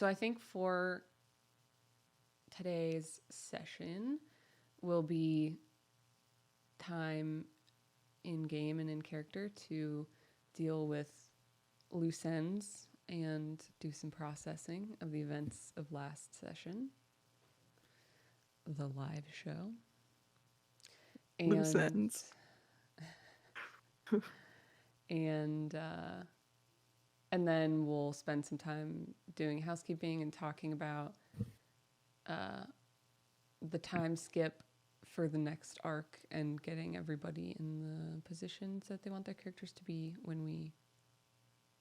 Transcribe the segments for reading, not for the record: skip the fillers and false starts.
So I think for today's session will be time in game and in character to deal with loose ends and do some processing of the events of last session, the live show. Loose ends. And then we'll spend some time doing housekeeping and talking about the time skip for the next arc and getting everybody in the positions that they want their characters to be when we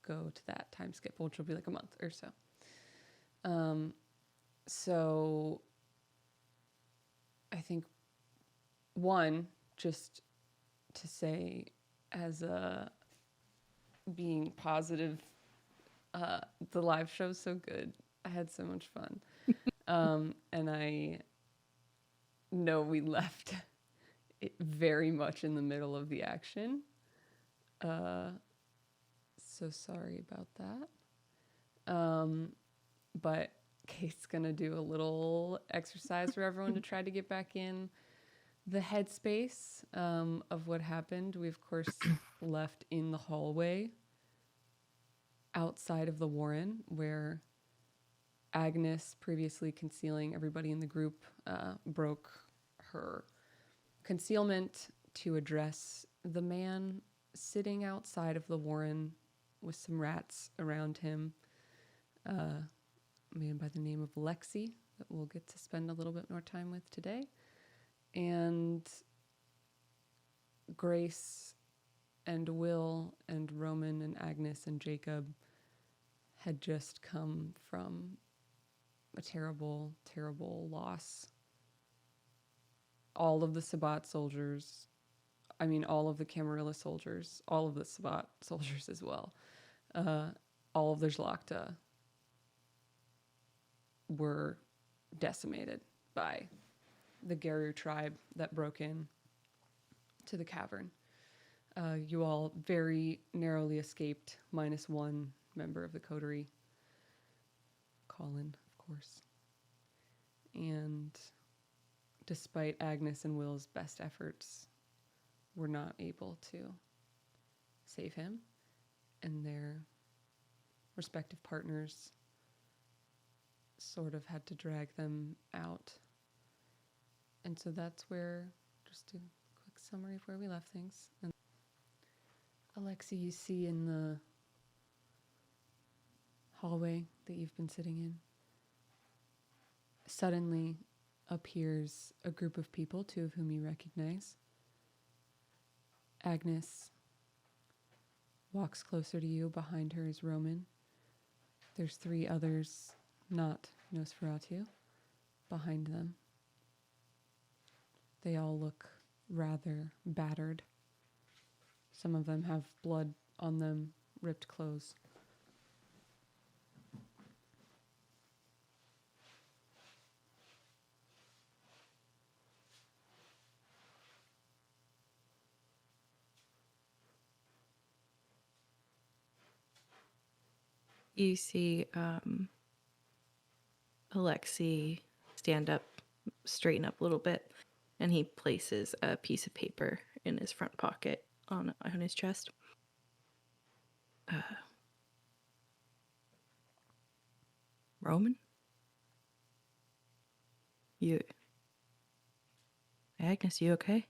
go to that time skip, which will be like a month or so. So I think one, just to say as a being positive, the live show's so good. I had so much fun. And I know we left it very much in the middle of the action. So sorry about that. But Kate's gonna do a little exercise for everyone to try to get back in the headspace of what happened. We, of course, left in the hallway outside of the Warren, where Agnes, previously concealing everybody in the group, broke her concealment to address the man sitting outside of the Warren with some rats around him, a man by the name of Alexei, that we'll get to spend a little bit more time with today. And Grace and Will and Roman and Agnes and Jacob had just come from a terrible, terrible loss. All of the Sabbat soldiers, I mean, all of the Camarilla soldiers, all of the Sabbat soldiers as well, all of the Zlakta were decimated by the Geru tribe that broke in to the cavern. You all very narrowly escaped, minus one member of the Coterie, Colin, of course. And despite Agnes and Will's best efforts, were not able to save him, and their respective partners sort of had to drag them out. And so that's where, just a quick summary of where we left things. And Alexei, you see in the hallway that you've been sitting in, suddenly appears a group of people, two of whom you recognize. Agnes walks closer to you. Behind her is Roman. There's three others, not Nosferatu, behind them. They all look rather battered. Some of them have blood on them, ripped clothes. You see Alexei stand up, straighten up a little bit, and he places a piece of paper in his front pocket on his chest. Roman? Agnes, you okay?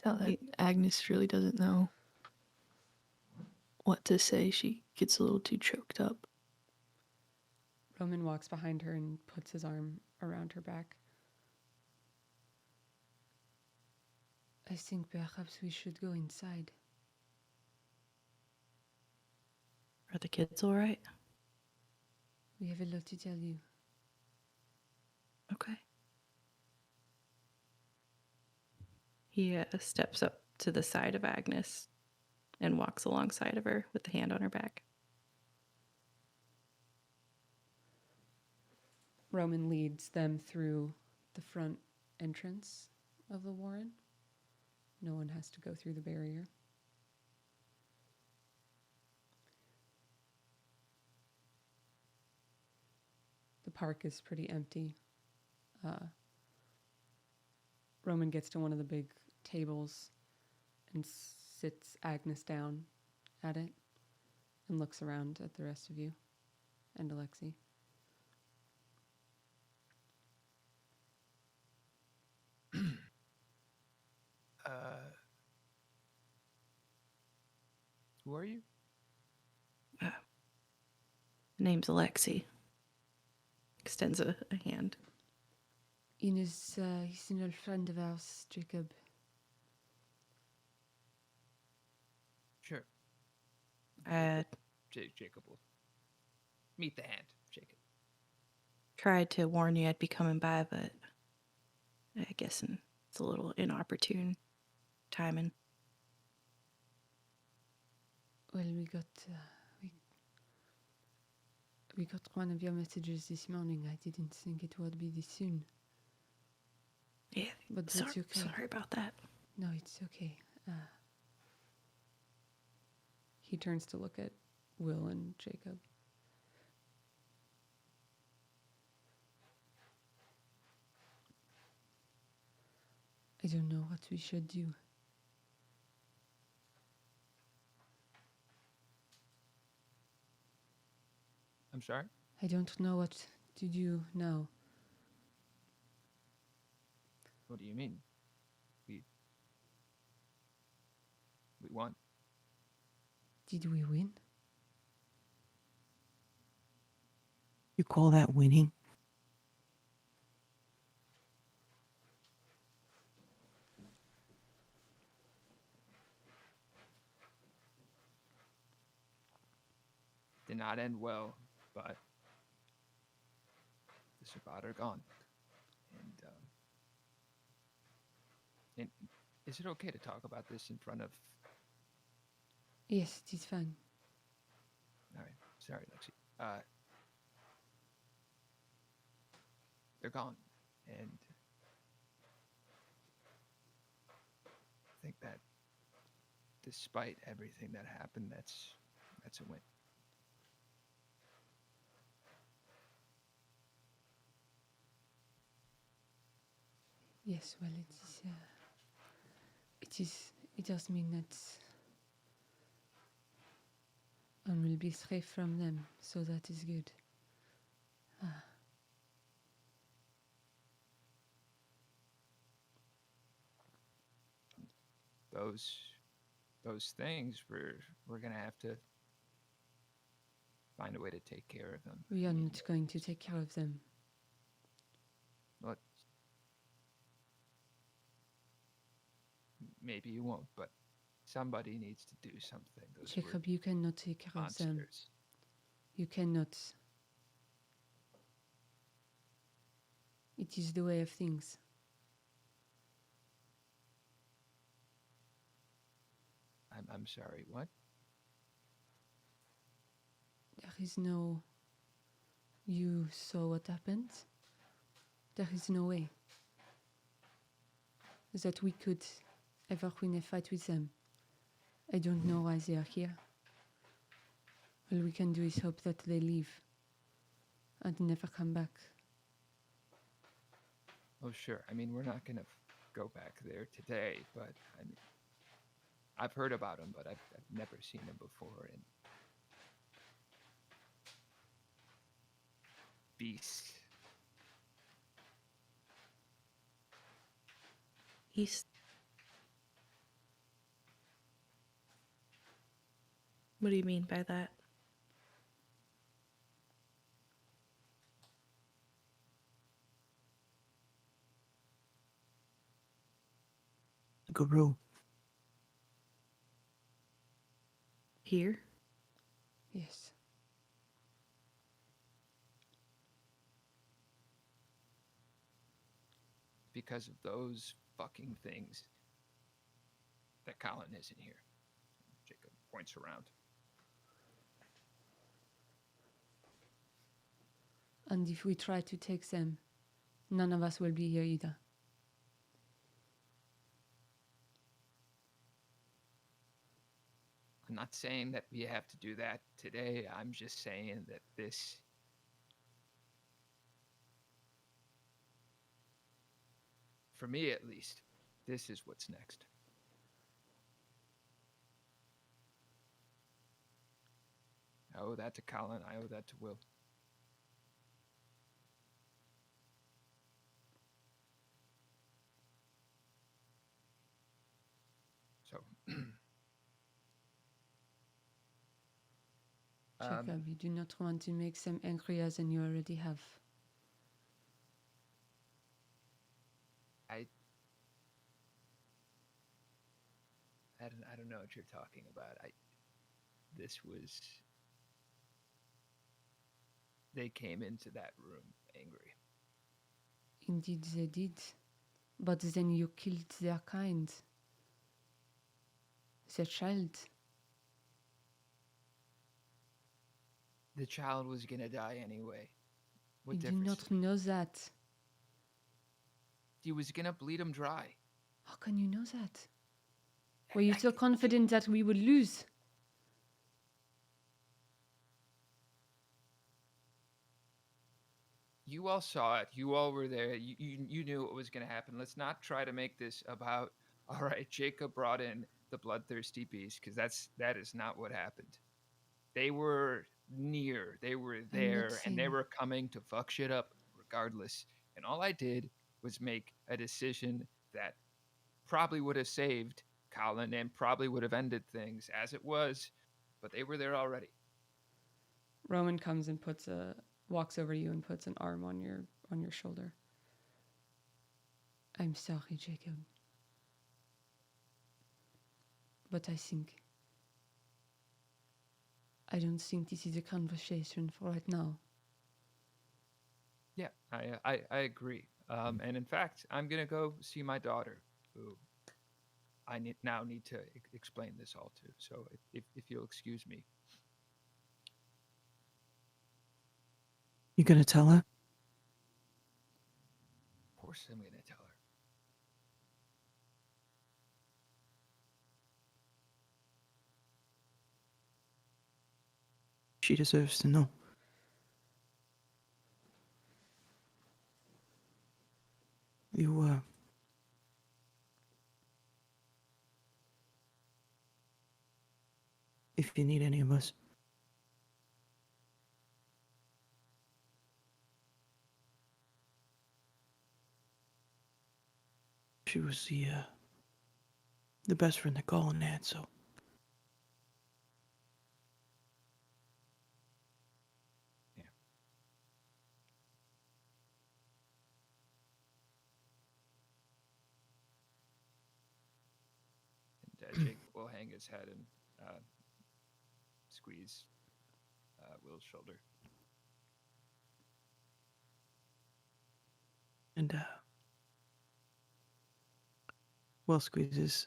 Tell that Agnes really doesn't know what to say. She gets a little too choked up. Roman walks behind her and puts his arm around her back. I think perhaps we should go inside. Are the kids all right? We have a lot to tell you. Okay. He steps up to the side of Agnes and walks alongside of her with the hand on her back. Roman leads them through the front entrance of the warren. No one has to go through the barrier. The park is pretty empty. Roman gets to one of the big tables and sits Agnes down at it and looks around at the rest of you and Alexei. Who are you? Name's Alexei. Extends a hand. He's an old friend of ours, Jacob. Sure. Jacob will meet the hand, Jacob. Tried to warn you I'd be coming by, but I guess it's a little inopportune timing. Well, we got one of your messages this morning. I didn't think it would be this soon. Yeah, But that's okay. Sorry about that. No, it's okay. He turns to look at Will and Jacob. I don't know what we should do. I'm sorry? I don't know what to do now. What do you mean? We won. Did we win? You call that winning? Did not end well, but the Shabbat are gone. And is it okay to talk about this in front of... Yes, it is fine. All right. Sorry, Lexi. They're gone. And I think that despite everything that happened, that's a win. Yes, well, it does mean that Awn will be safe from them, so that is good. Those things, we're gonna have to find a way to take care of them. We are not going to take care of them. Well, maybe you won't, but somebody needs to do something. Those were Jacob, you cannot take care of them. monsters. You cannot. It is the way of things. I'm sorry, what? There is no... You saw what happened? There is no way that we could ever win a fight with them. I don't know why they are here. All we can do is hope that they leave and never come back. Oh, sure. I mean, we're not gonna go back there today, but I mean, I've heard about them, but I've never seen them before. And beast. East. What do you mean by that? Guru. Here? Yes. Because of those fucking things that Colin isn't here. Jacob points around. And if we try to take them, none of us will be here either. I'm not saying that we have to do that today. I'm just saying that this, for me at least, this is what's next. I owe that to Colin. I owe that to Will. So, Jacob, you do not want to make them angrier than you already have. I don't know what you're talking about. They came into that room angry. Indeed they did. But then you killed their kind. The child. The child was gonna die anyway. What You do difference? not know that. He was gonna bleed him dry. How can you know that? Were you so confident that we would lose? You all saw it. You all were there. You knew what was going to happen. Let's not try to make this about, all right, Jacob brought in the bloodthirsty beast, because that is not what happened. They were near. They were there, and they saying- were coming to fuck shit up regardless. And all I did was make a decision that probably would have saved Colin and probably would have ended things as it was, but they were there already. Roman comes and walks over to you and puts an arm on your shoulder. I'm sorry, Jacob. But I don't think this is a conversation for right now. Yeah, I agree. And in fact, I'm gonna go see my daughter, who I now need to explain this all to. So if you'll excuse me. You gonna tell her? Of course I'm gonna tell her. She deserves to know. You, if you need any of us. She was the best friend that Colin had, so. Yeah. And Jake will hang his head and squeeze Will's shoulder. And, Will squeezes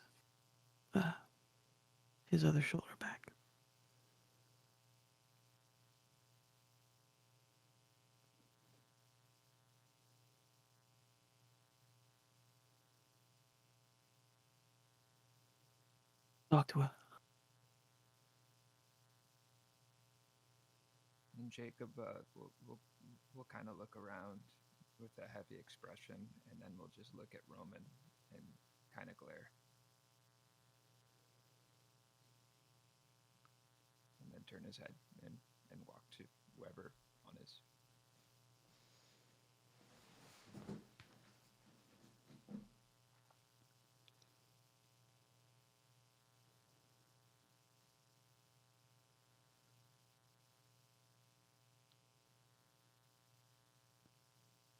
his other shoulder back. Talk to her. And Jacob will kind of look around with a heavy expression, and then we'll just look at Roman and kind of glare. And then turn his head and walk to whoever on his.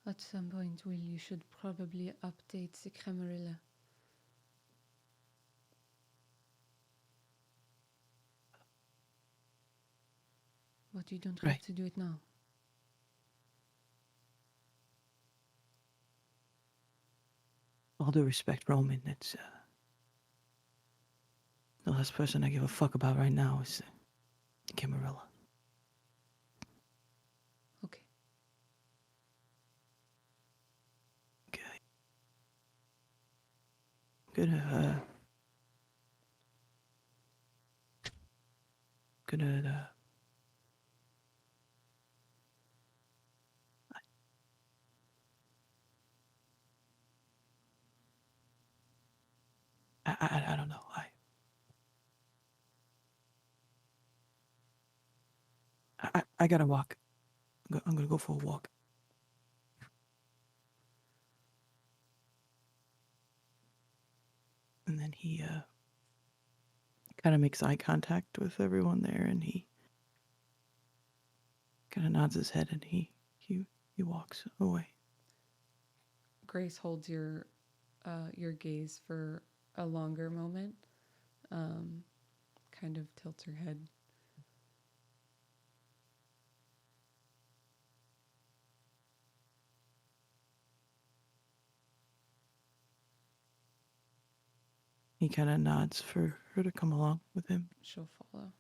At some point, Will, you should probably update the Camarilla. But you don't have Right. to do it now. All due respect, Roman, it's, the last person I give a fuck about right now is Camarilla. Okay. gonna I don't know. I gotta walk. I'm gonna go for a walk. And then he kind of makes eye contact with everyone there, and he kind of nods his head, and he walks away. Grace holds your gaze for a longer moment, kind of tilts her head. He kind of nods for her to come along with him. She'll follow.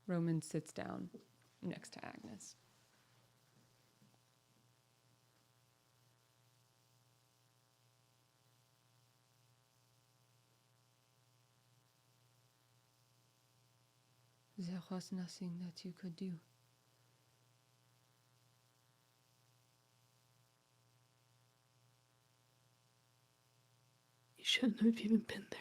Roman sits down next to Agnes. There was nothing that you could do. You shouldn't have even been there.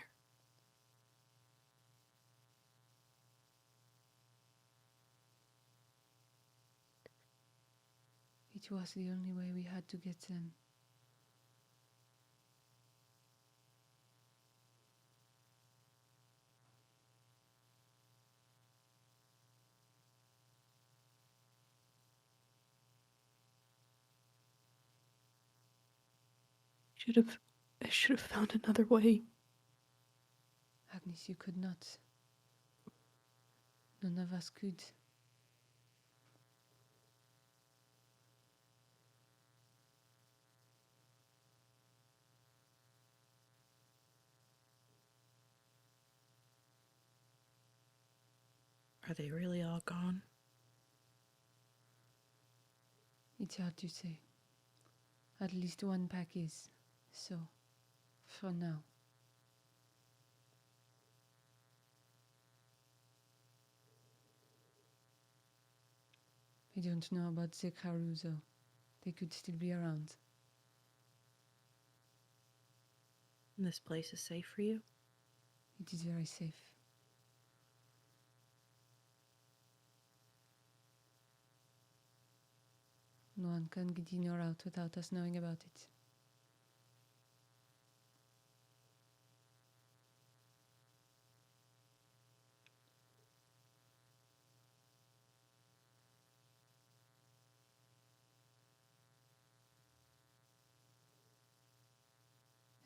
It was the only way we had to get them. I should have found another way. Agnes, you could not. None of us could. Are they really all gone? It's hard to say. At least one pack is. So, for now. I don't know about the Caruso. They could still be around. This place is safe for you? It is very safe. No one can get in or out without us knowing about it.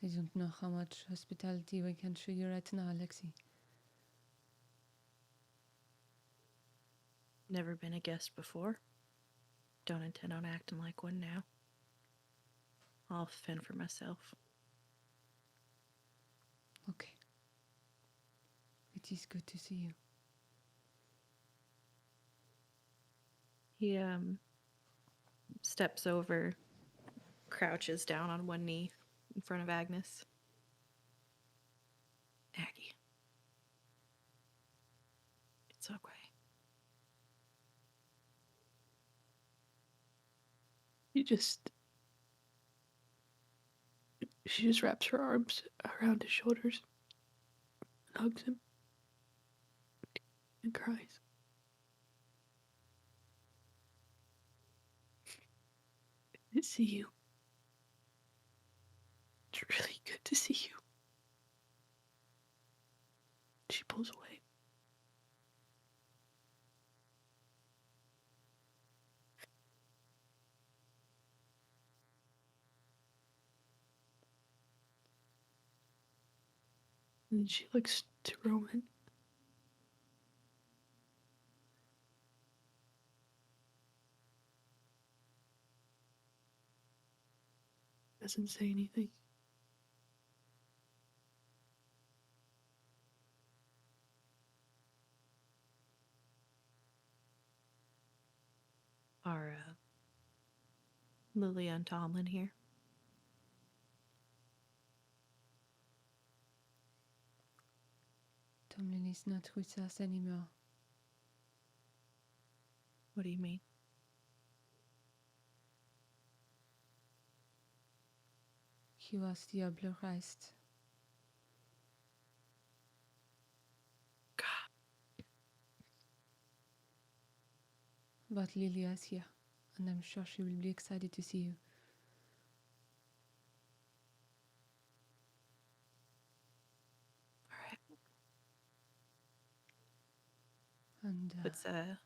I don't know how much hospitality we can show you right now, Alexei. Never been a guest before. Don't intend on acting like one now. I'll fend for myself. Okay. It is good to see you. He steps over, crouches down on one knee in front of Agnes. Aggie. It's okay. She just wraps her arms around his shoulders and hugs him and cries. Good to see you. It's really good to see you. She pulls away. And she looks to Roman. Doesn't say anything. Are Lilia and Tomlin here. Tomlin is not with us anymore. What do you mean? He was Diablo Christ. God. But Lilia is here, and I'm sure she will be excited to see you. All right. And Puts a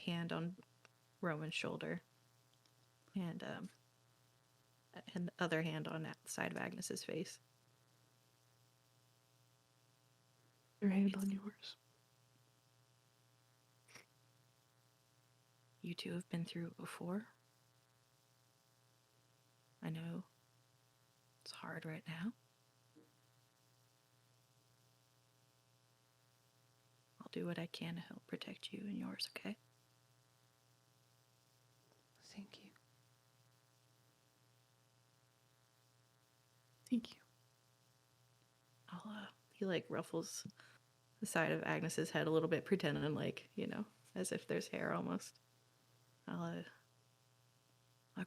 hand on Roman's shoulder and the other hand on that side of Agnes's face. Your hand on yours. You two have been through it before. I know it's hard right now. I'll do what I can to help protect you and yours, okay? thank you. Thank you. He like ruffles the side of Agnes's head a little bit, pretending like, as if there's hair almost. I'll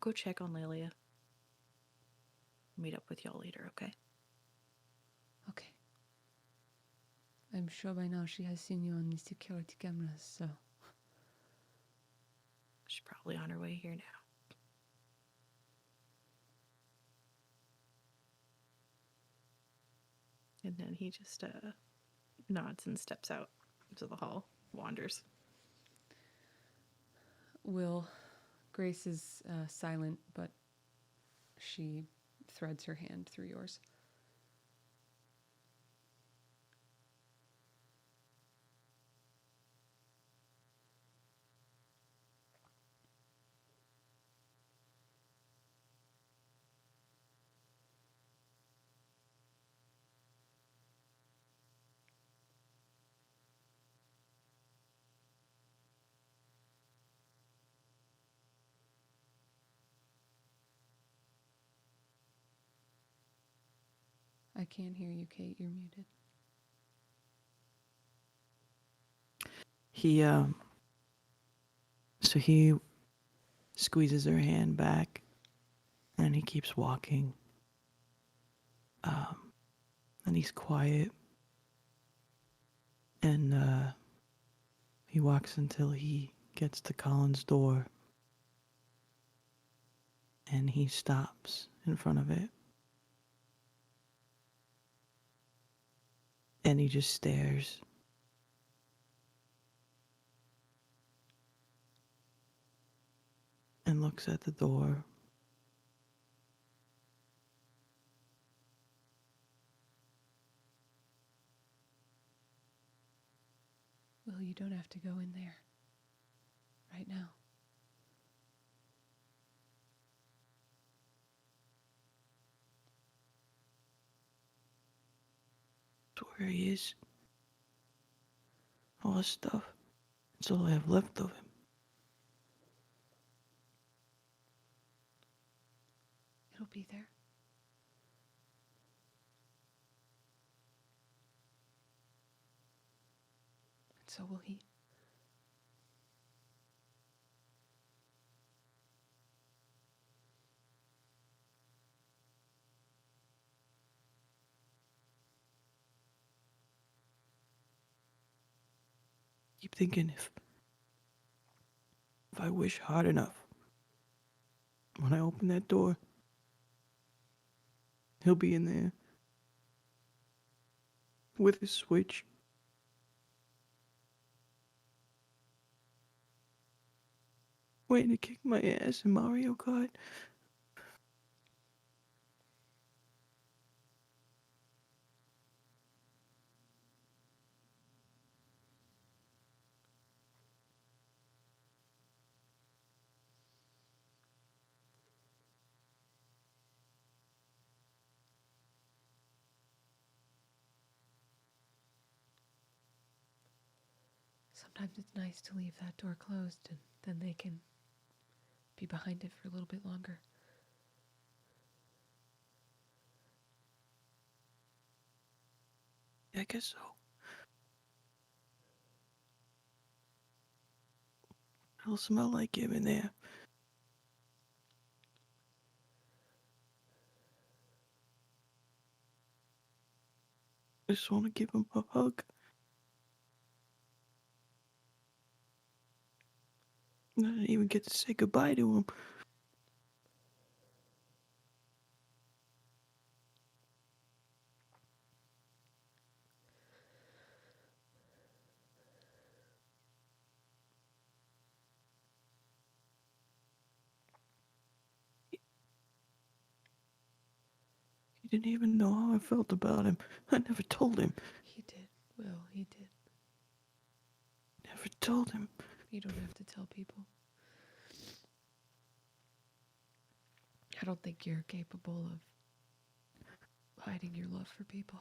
go check on Lilia. Meet up with y'all later, okay? Okay. I'm sure by now she has seen you on the security cameras, so... She's probably on her way here now. And then he just nods and steps out into the hall, wanders. Grace is silent, but she threads her hand through yours. I can't hear you, Kate. You're muted. He squeezes her hand back and he keeps walking. And he's quiet. And he walks until he gets to Colin's door. And he stops in front of it. And he just stares. And looks at the door. Well, you don't have to go in there. Right now. That's where he is. All his stuff. That's all I have left of him. It'll be there. And so will he. Keep thinking if I wish hard enough, when I open that door, he'll be in there with his switch. Waiting to kick my ass in Mario Kart. Sometimes it's nice to leave that door closed and then they can be behind it for a little bit longer. Yeah, I guess so. It'll smell like him in there. I just want to give him a hug. I didn't even get to say goodbye to him. He didn't even know how I felt about him. I never told him. He did, Will, he did. Never told him. You don't have to tell people. I don't think you're capable of hiding your love for people.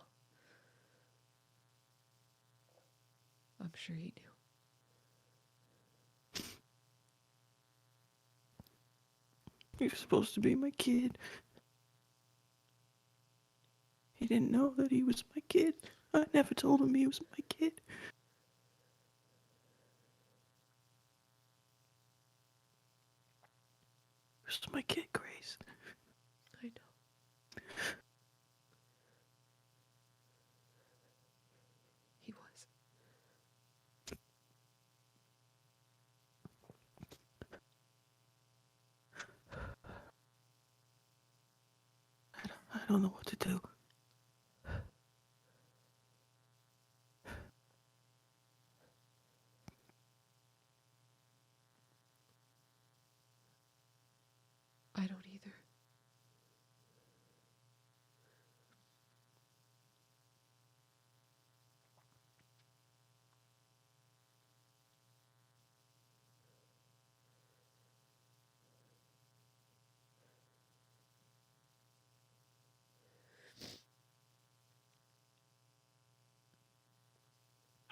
I'm sure he knew. He was supposed to be my kid. He didn't know that he was my kid. I never told him he was my kid. He was my kid, Grace. I know. He was. I don't know what to do. I don't either.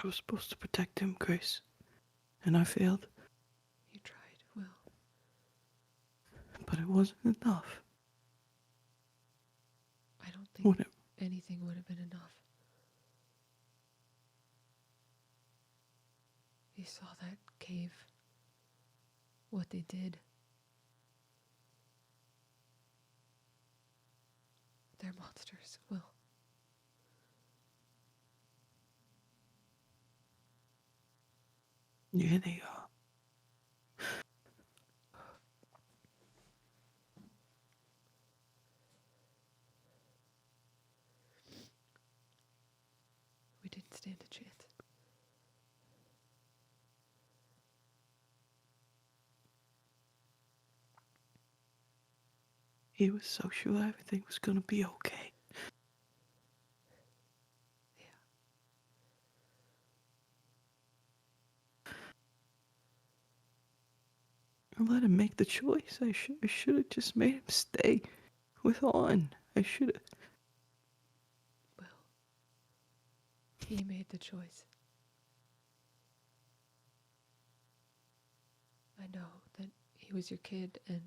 I was supposed to protect him, Grace. And I failed. You tried, Will. But it wasn't enough. I don't think What? anything would have been enough. You saw that cave. What they did. They're monsters, Will. Yeah, they are. We didn't stand a chance. He was so sure everything was gonna be okay. Yeah. I let him make the choice. I should have just made him stay with Awn. I should have. Will. He made the choice. I know that he was your kid and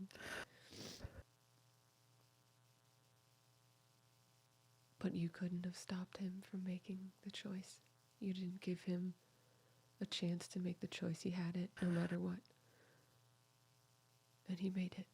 but you couldn't have stopped him from making the choice. You didn't give him a chance to make the choice. He had it no matter what. And he made it.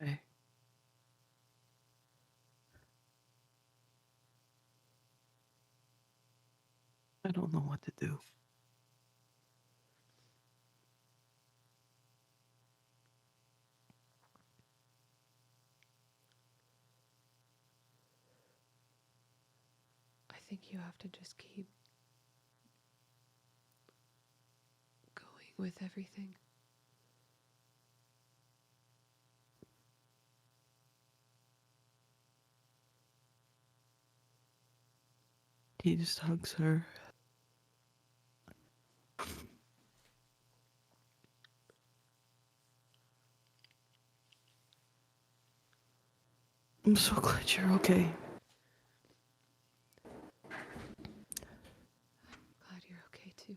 Hey. I don't know what to do. I think you have to just keep going with everything. He just hugs her. I'm so glad you're okay. Glad you're okay too.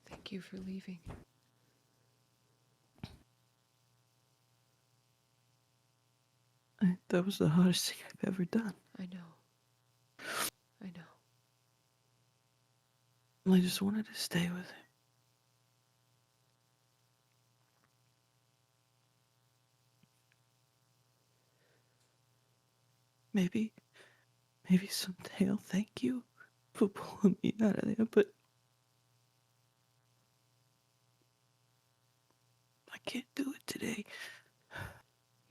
Thank you for leaving. That was the hardest thing I've ever done. I know. I know. I just wanted to stay with him. Maybe someday I'll thank you for pulling me out of there, but I can't do it today.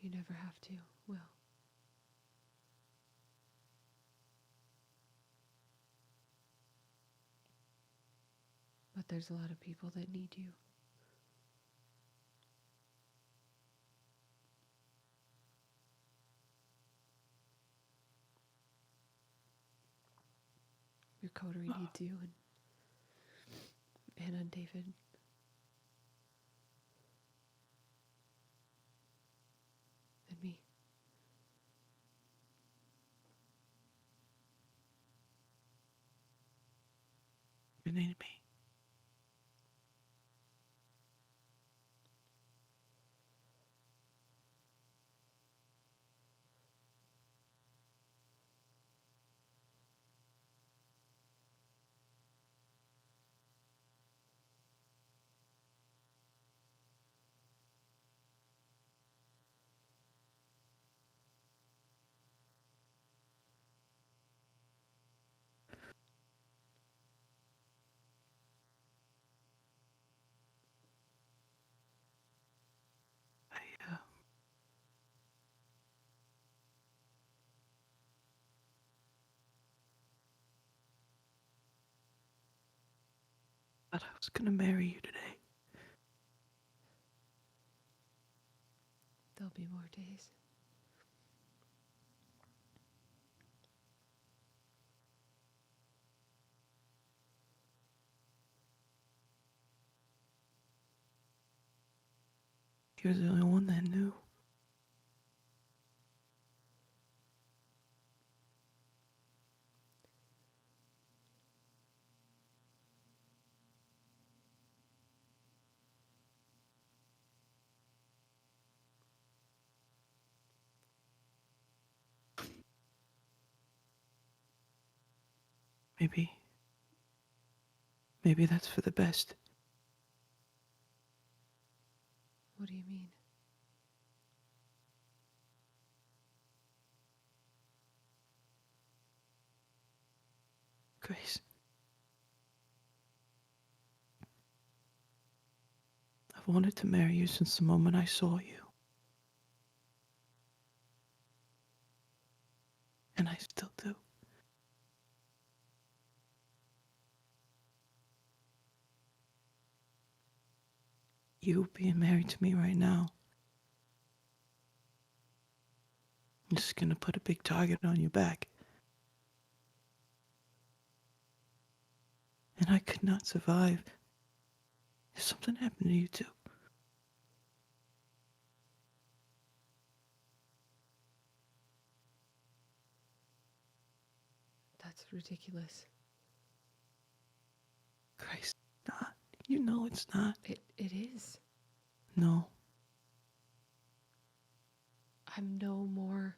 You never have to, Will. But there's a lot of people that need you. Your coterie needs you, and Anna and David. And me. You need me. Thought I was gonna marry you today. There'll be more days. He was the only one that knew. Maybe that's for the best. What do you mean? Grace. I've wanted to marry you since the moment I saw you. And I still do. You being married to me right now, I'm just gonna put a big target on your back. And I could not survive if something happened to you too. That's ridiculous. Grace, not. You know it's not. It is. No. I'm no more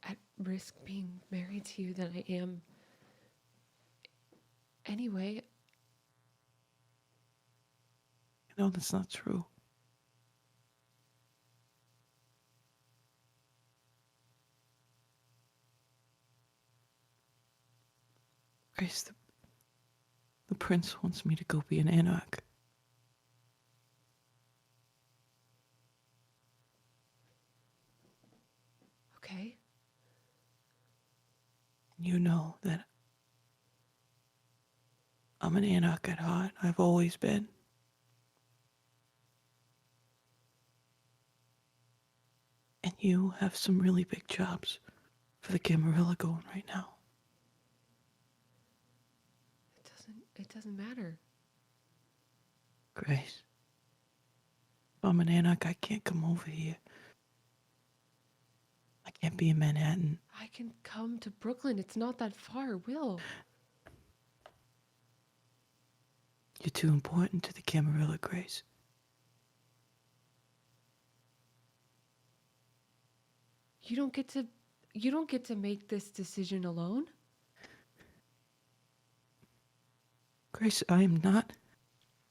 at risk being married to you than I am anyway. You know that's not true. Grace, the prince wants me to go be an anarch. Okay? You know that I'm an anarch at heart. I've always been. And you have some really big jobs for the Camarilla going right now. It doesn't matter. Grace, if I'm an anarch, I can't come over here. I can't be in Manhattan. I can come to Brooklyn. It's not that far, Will. You're too important to the Camarilla, Grace. You don't get to make this decision alone. Grace, I am not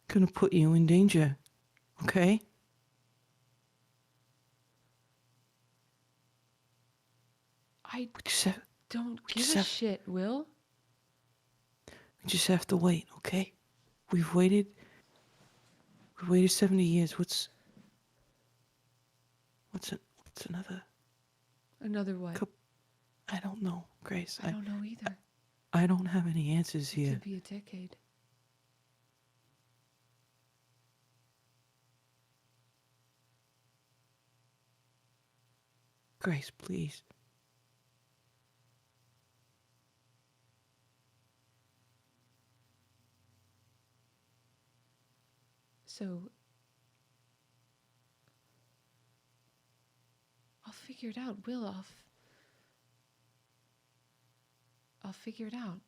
gonna put you in danger, okay? I We just have, don't we give just a have- shit, Will. we just have to wait, okay? We've waited 70 years. What's another? Another what? Couple- I don't know, Grace. I don't know either. I don't have any answers It here. could be a decade. Grace, please. So I'll figure it out, Will. I'll figure it out.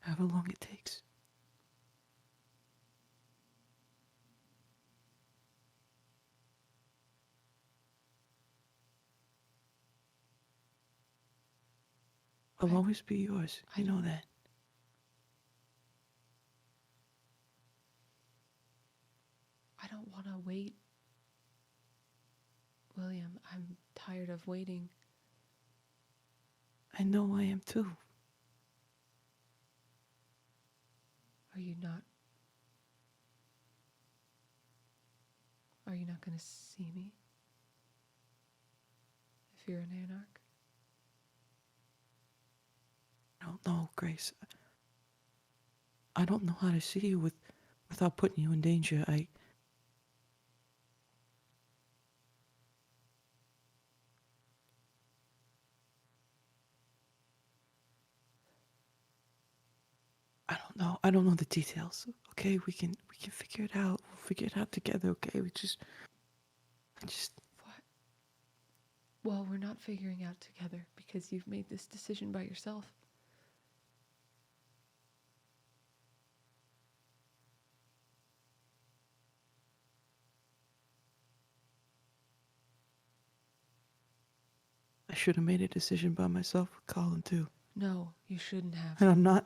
However long it takes. I'll always be yours. You know that. I don't want to wait. William, I'm tired of waiting. I know I am too. Are you not? Are you not going to see me? If you're an anarch? I don't know, Grace. I don't know how to see you without putting you in danger. I don't know. I don't know the details. Okay, we can figure it out. We'll figure it out together. Okay, I just. What? Well, we're not figuring out together because you've made this decision by yourself. I should have made a decision by myself with Colin too. No, you shouldn't have. And I'm not.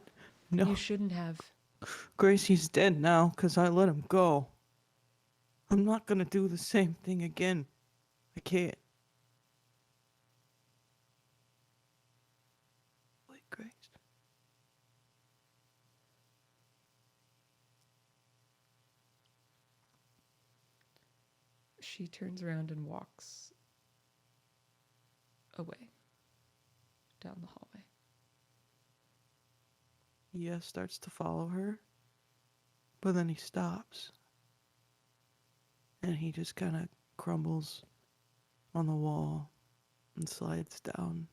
No, You shouldn't have. Gracie's dead now because I let him go. I'm not gonna do the same thing again. I can't. Wait, Grace. She turns around and walks away down the hallway. He starts to follow her, but then he stops. And he just kind of crumbles on the wall and slides down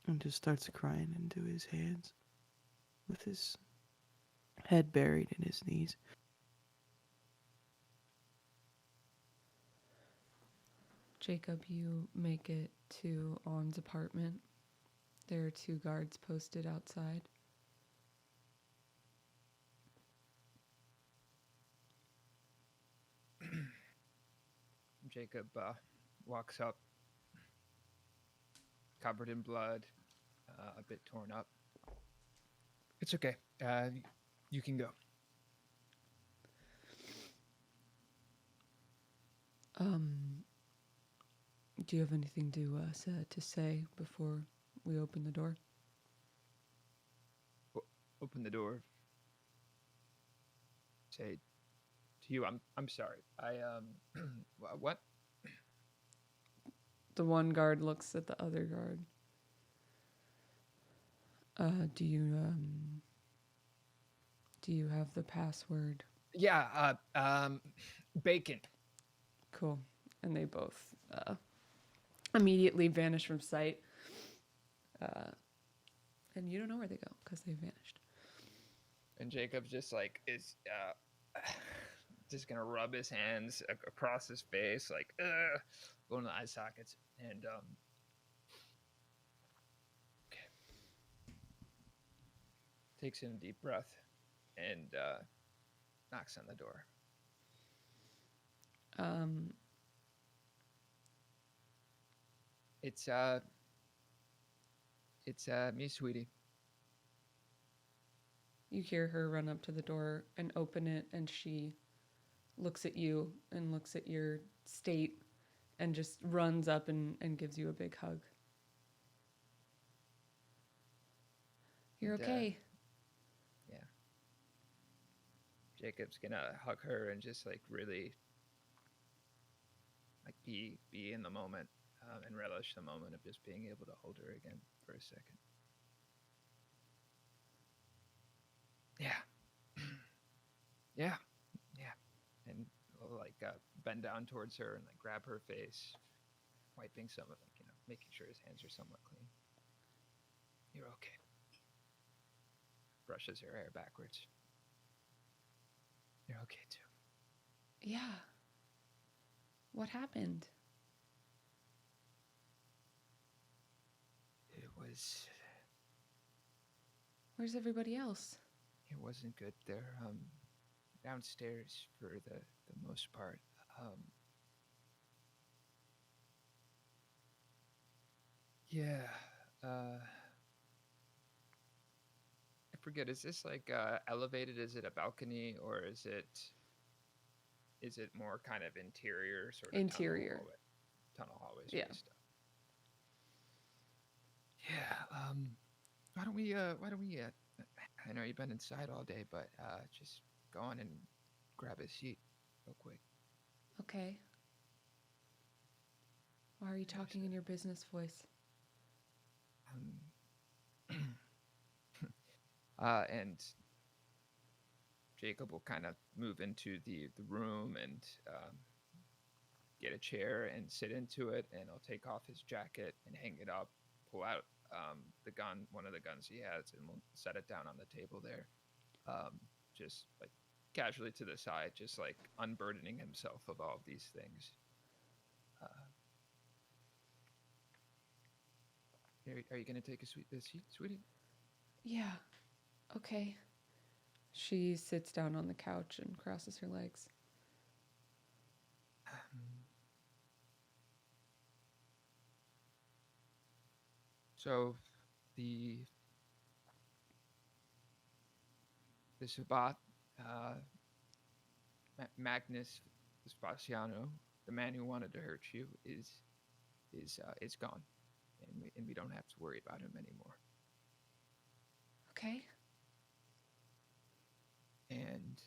and just starts crying into his hands with his head buried in his knees. Jacob, you make it to Awn's apartment. There are 2 guards posted outside. Jacob walks up, covered in blood, a bit torn up. It's okay. You can go. Do you have anything to say before we open the door? Open the door. Say to you, I'm sorry. What? The one guard looks at the other guard. Do you have the password? Yeah, bacon. Cool. And they both immediately vanish from sight. And you don't know where they go because they vanished. And Jacob just like is just gonna rub his hands across his face, like going to the eye sockets, and okay. Takes in a deep breath and knocks on the door. It's me, sweetie. You hear her run up to the door and open it, and she looks at you and looks at your state and just runs up and gives you a big hug. You're And, okay. Yeah. Jacob's gonna hug her and just like really like be in the moment and relish the moment of just being able to hold her again for a second. Yeah. Yeah. And like bend down towards her and like grab her face, wiping some of like, making sure his hands are somewhat clean. You're okay. Brushes her hair backwards. You're okay too. Yeah. What happened? Where's everybody else? It wasn't good. They're downstairs for the most part. Yeah. I forget. Is this like elevated? Is it a balcony or is it more kind of interior sort of Interior. tunnel hallway sort Yeah. of stuff? Yeah. Why don't we I know you've been inside all day, but just go on and grab a seat real quick. Okay. Why are you talking in your business voice? And Jacob will kind of move into the room and get a chair and sit into it, and he'll take off his jacket and hang it up, pull out the gun, one of the guns he has, and we'll set it down on the table there, just like casually to the side, just like unburdening himself of all of these things. Are you going to take a seat, sweetie? Yeah. Okay. She sits down on the couch and crosses her legs. So the Sabbat, Magnus Vespasiano, the man who wanted to hurt you, is gone, and we don't have to worry about him anymore. Okay. And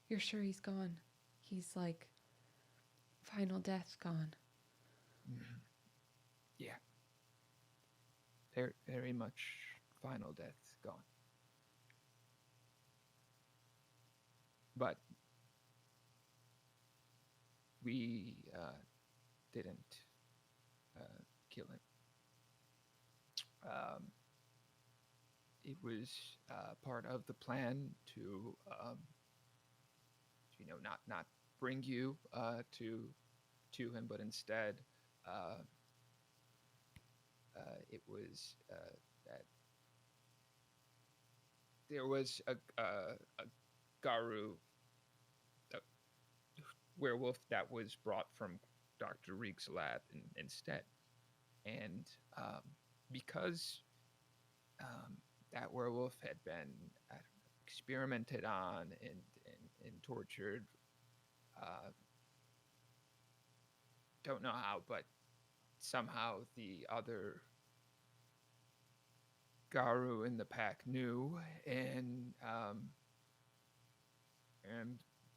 You're sure he's gone? He's like final death gone. yeah, very much final death gone. But we didn't kill him. It was part of the plan to, not bring you to him, but instead, it was that there was a Garu, a werewolf that was brought from Dr. Reek's lab instead, and because that werewolf had been experimented on and tortured. Don't know how, but somehow the other Garu in the pack knew, and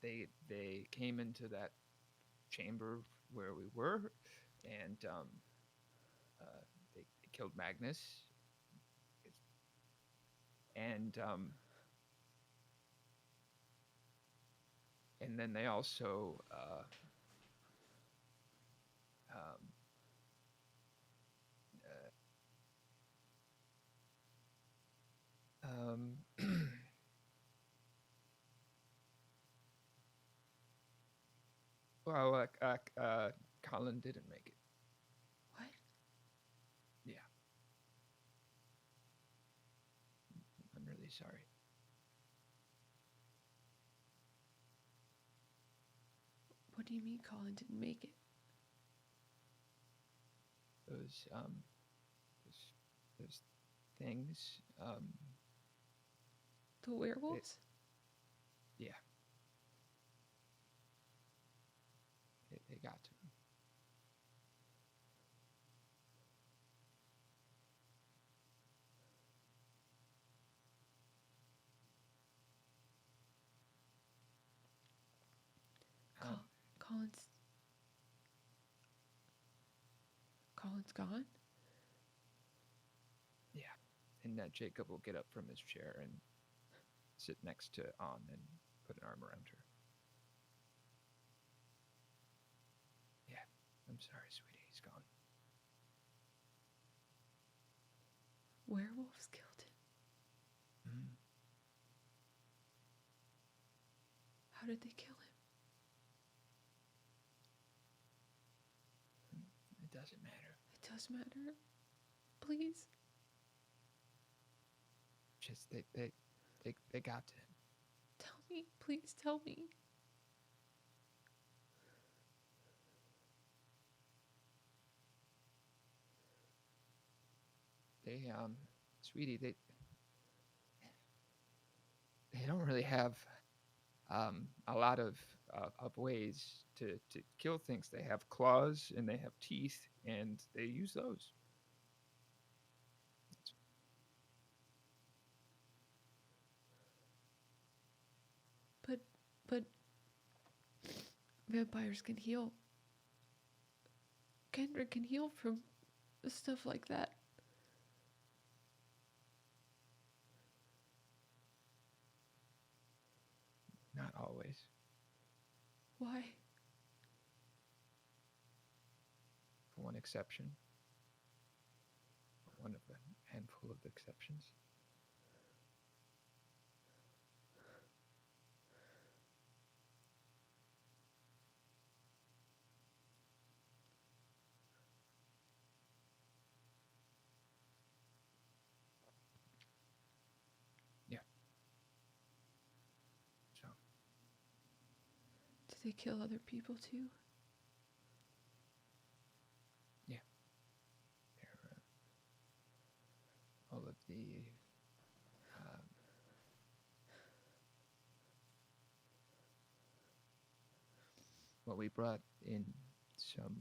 they came into that chamber where we were, and they killed Magnus, and then they also well, Colin didn't make it. What? Yeah. I'm really sorry. What do you mean Colin didn't make it? Those things. The werewolves? Yeah. They got to him. Colin's gone? Yeah. And Jacob will get up from his chair and sit next to Awn and put an arm around her. Yeah. I'm sorry, sweetie. He's gone. Werewolves killed him. Mm. How did they kill him? It doesn't matter. It does matter. Please. Just they got to him. Tell me. Please tell me. They sweetie, they don't really have a lot of ways to kill things. They have claws and they have teeth, and they use those. But vampires can heal. Kendrick can heal from stuff like that. Not always. Why? For one exception. One of a handful of exceptions. Did they kill other people too? Yeah. All of the well, we brought in some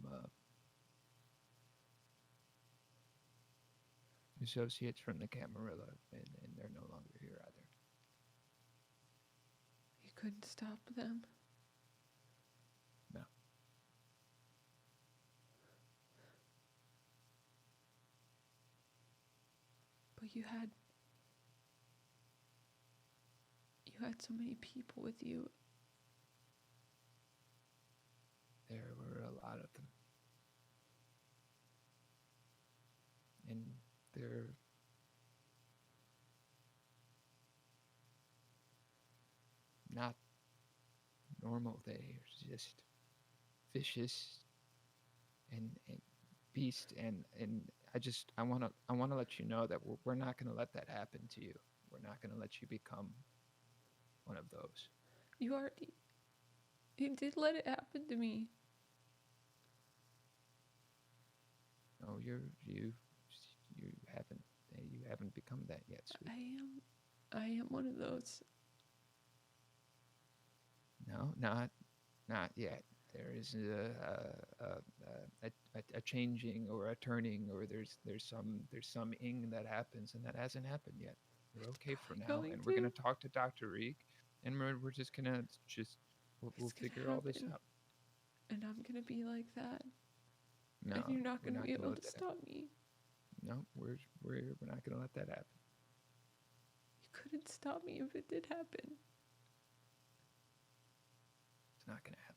associates from the Camarilla, and they're no longer here either. You couldn't stop them? No. But you had so many people with you. There were a lot of them. And they're not normal. They're just vicious and beast, and I want to let you know that we're not going to let that happen to you. We're not going to let you become one of those. You did let it happen to me. No, you haven't become that yet, sweet. I am one of those. No, not yet. There is a changing or a turning, or there's some ing that happens, and that hasn't happened yet. We're okay for now, and we're gonna talk to Dr. Reek, and we're just gonna we'll figure all this out. and I'm gonna be like that, No, and you're not we're gonna be gonna able let to that happen. stop me. No, we're not gonna let that happen. You couldn't stop me if it did happen. It's not gonna happen.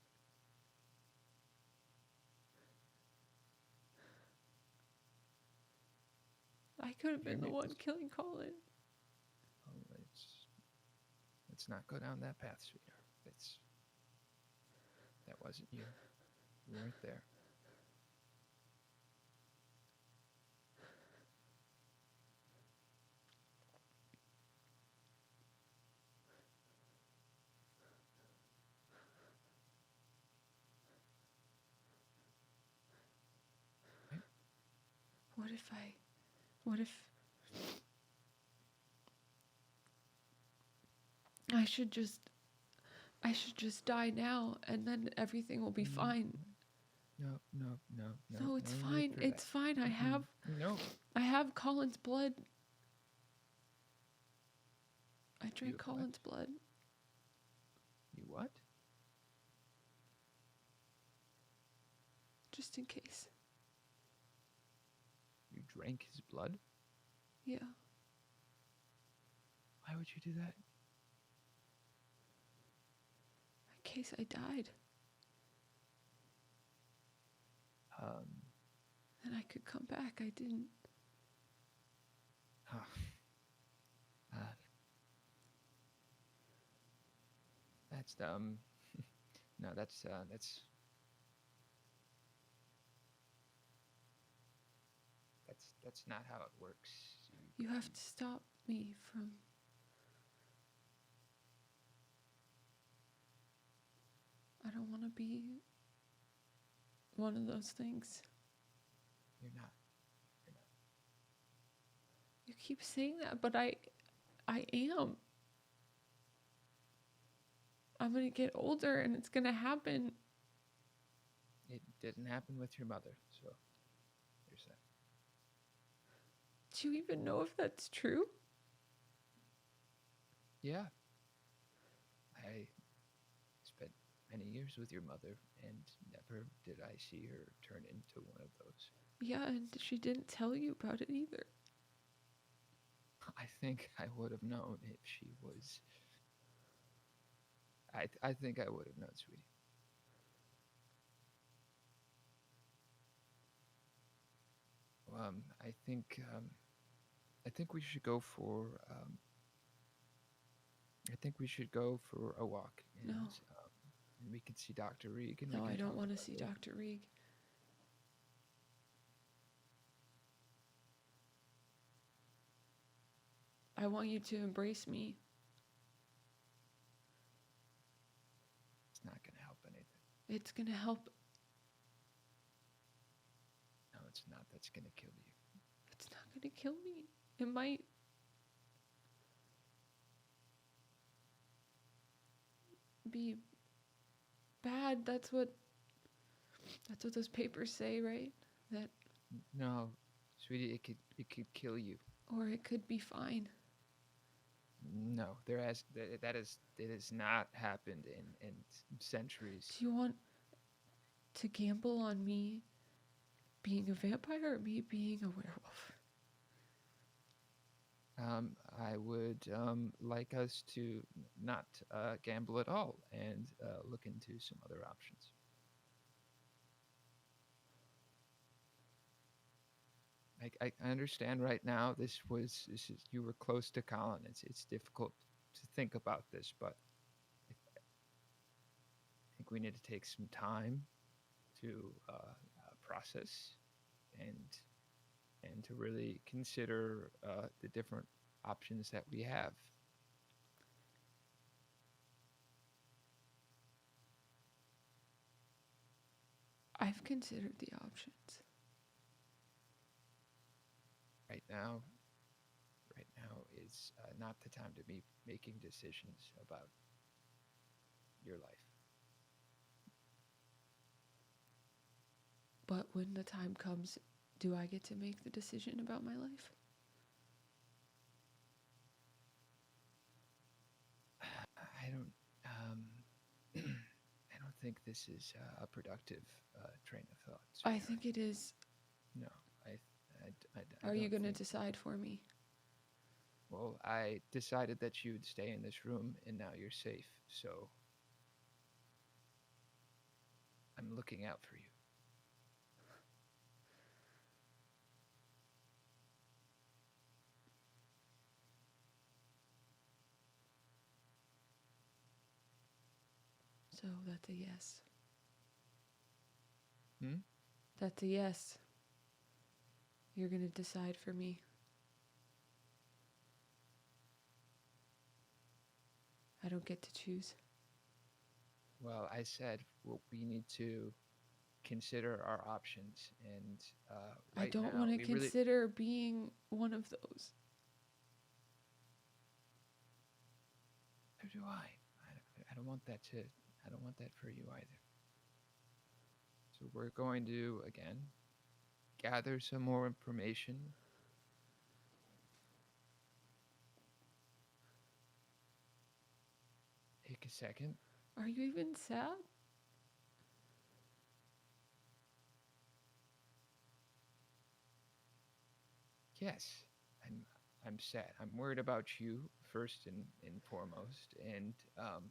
I could have Hear been the me? one killing Colin. Oh, let's not go down that path, sweetheart. That wasn't you. You weren't there. What if I should just die now, and then everything will be fine. No. No, it's no need fine. for It's that. fine. No. I have Colin's blood. I You drank have Colin's blood. You what? Just in case. You drank his blood? Yeah. Why would you do that? In case I died. And I could come back. I didn't. Uh, that's no, that's not how it works. You have to stop me from. I don't want to be one of those things. You're not. You keep saying that, but I am. I'm going to get older and it's going to happen. It didn't happen with your mother, so there's that. Do you even know if that's true? Yeah. I spent many years with your mother, and never did I see her turn into one of those. Yeah, and she didn't tell you about it either. I think I would have known if she was. I think I would have known, sweetie. I think we should go for. I think we should go for a walk, and, No. And we can see Dr. Reeg. And we No, can I don't talk want to about see it. Dr. Reeg. I want you to embrace me. It's not going to help anything. It's going to help. No, it's not. That's going to kill you. It's not going to kill me. It might. Be bad. That's what those papers say, right? That, No, sweetie, it could kill you. or it could be fine. No, it has not happened in centuries. Do you want to gamble on me being a vampire or me being a werewolf? I would like us to not gamble at all and look into some other options. I understand right now this is you were close to Colin. It's difficult to think about this, but I think we need to take some time to process and to really consider the different options that we have. I've considered the options. Right now is not the time to be making decisions about your life. But when the time comes, do I get to make the decision about my life? I don't think this is a productive train of thought. I sweetheart. think it is. No, I Are you don't going to think- decide for me? Well, I decided that you would stay in this room, and now you're safe. So I'm looking out for you. So that's a yes. Hmm? That's a yes. You're going to decide for me. I don't get to choose. Well, I said we need to consider our options, and I right don't now, want to we really- consider being one of those. So do I. I don't want that to. I don't want that for you either. So we're going to again gather some more information. Take a second. Are you even sad? Yes, I'm sad. I'm worried about you first and foremost, and um,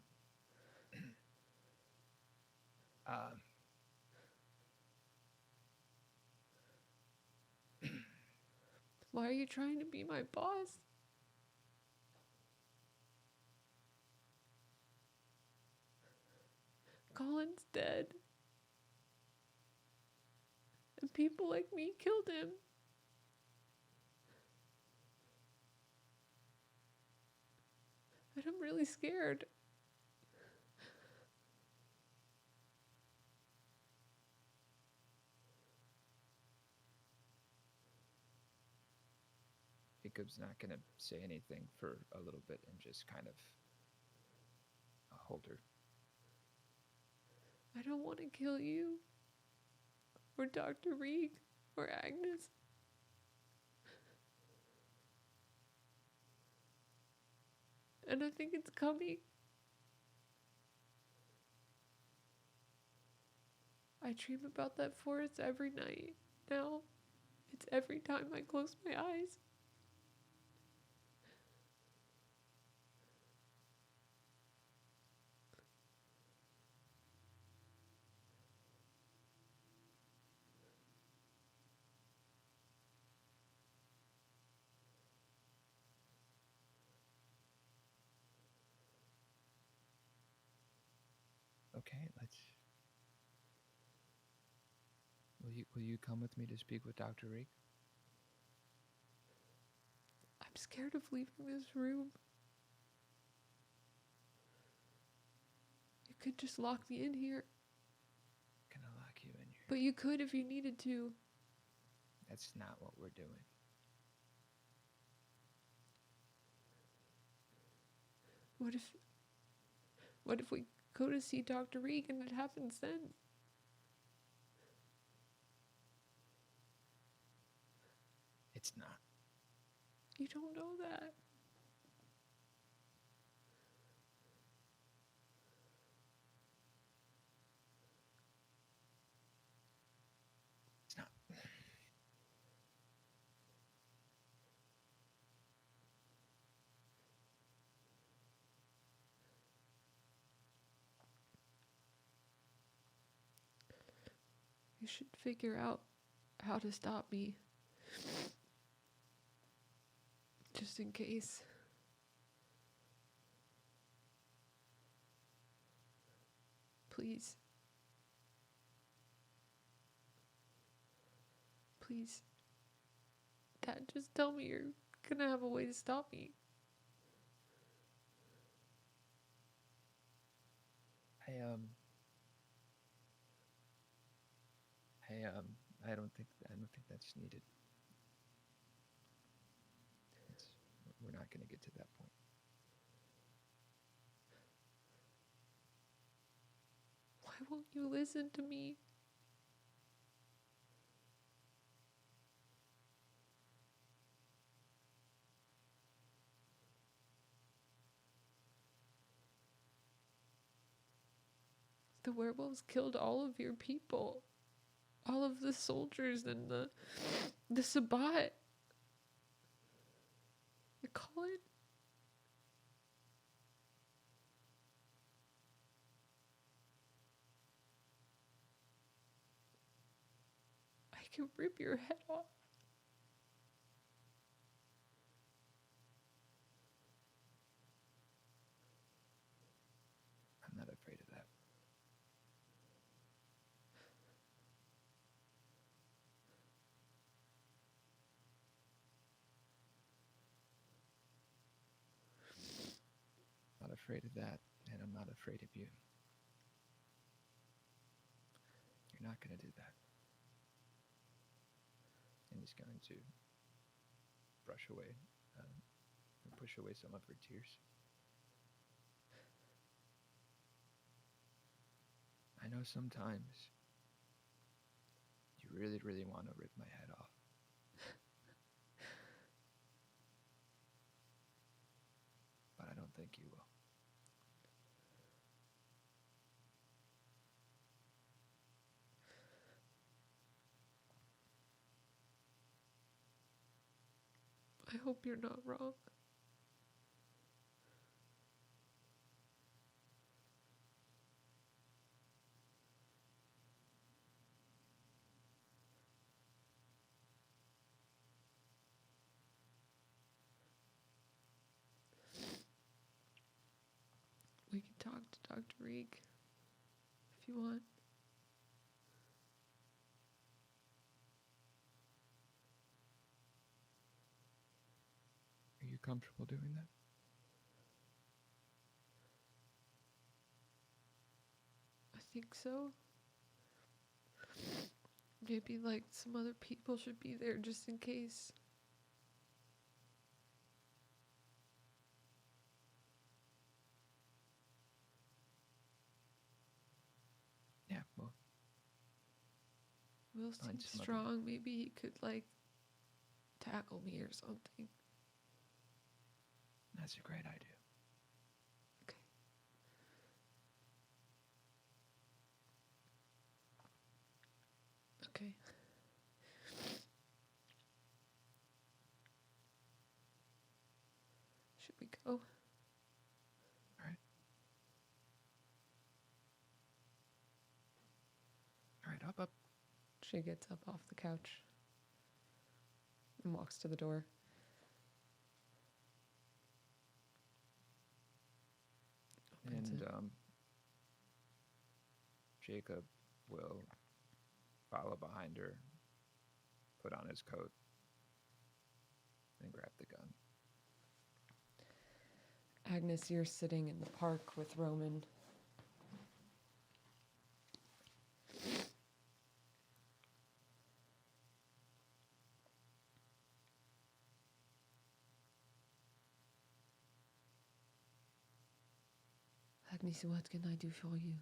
Why are you trying to be my boss? Colin's dead. And people like me killed him. And I'm really scared. Jacob's not gonna say anything for a little bit and just kind of hold her. I don't want to kill you. Or Dr. Reeg. Or Agnes. And I think it's coming. I dream about that forest every night now. It's every time I close my eyes. Okay, let's. Will you come with me to speak with Dr. Reek? I'm scared of leaving this room. You could just lock me in here. Gonna lock you in here. But you could if you needed to. That's not what we're doing. What if we go to see Dr. Reeg and it happens then? It's not. You don't know that. It's not. You should figure out how to stop me. Just in case. Please. Please. Dad, just tell me you're gonna have a way to stop me. I don't think that's needed. We're not going to get to that point. Why won't you listen to me? The werewolves killed all of your people. All of the soldiers and the Sabbat. The Colin. I can rip your head off. I'm not afraid of that. Not afraid of that, and I'm not afraid of you. You're not going to do that. And he's going to brush away, and push away some of her tears. I know sometimes you really, really want to rip my head off. But I don't think you will. I hope you're not wrong. We can talk to Dr. Reek if you want. Are you comfortable doing that? I think so. Maybe like some other people should be there just in case. Yeah, well, Will Find seems some other- strong. Maybe he could like tackle me or something. that's a great idea. Okay. Okay. Should we go? All right, up. She gets up off the couch and walks to the door. Opens And it. Jacob will follow behind her, put on his coat, and grab the gun. Agnes, you're sitting in the park with Roman. Agnes, what can I do for you?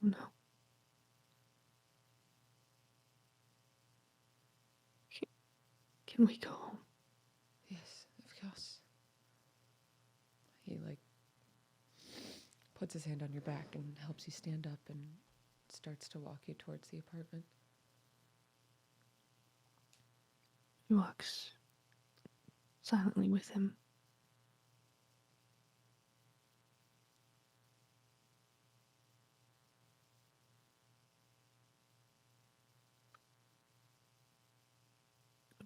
No. Can we go home? Yes, of course. He puts his hand on your back and helps you stand up and starts to walk you towards the apartment. He walks silently with him.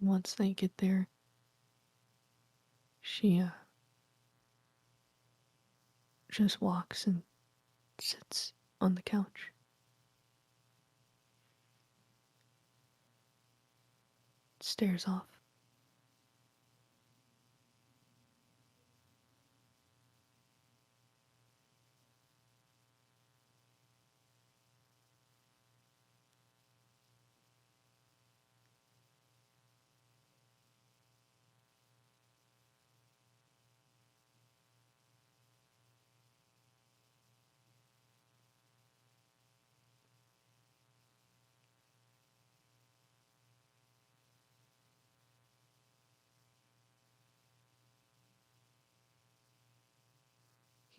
Once they get there, she just walks and sits on the couch. Stares off.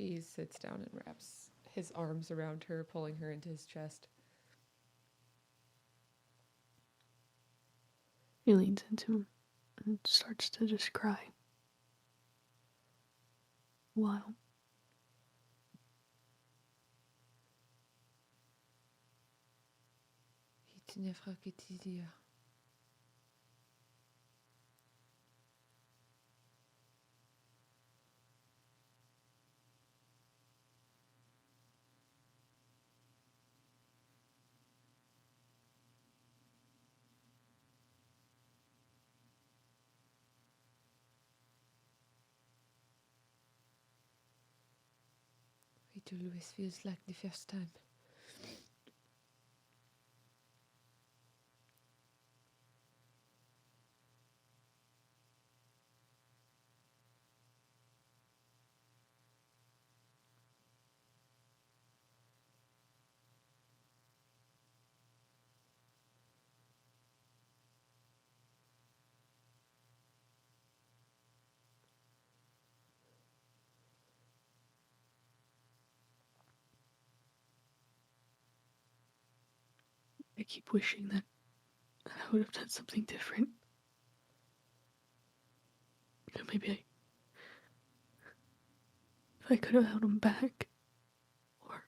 He sits down and wraps his arms around her, pulling her into his chest. He leans into him and starts to just cry. Wow. It never gets easier. It always feels like the first time. I keep wishing that I would have done something different. You know, maybe if I could have held him back, or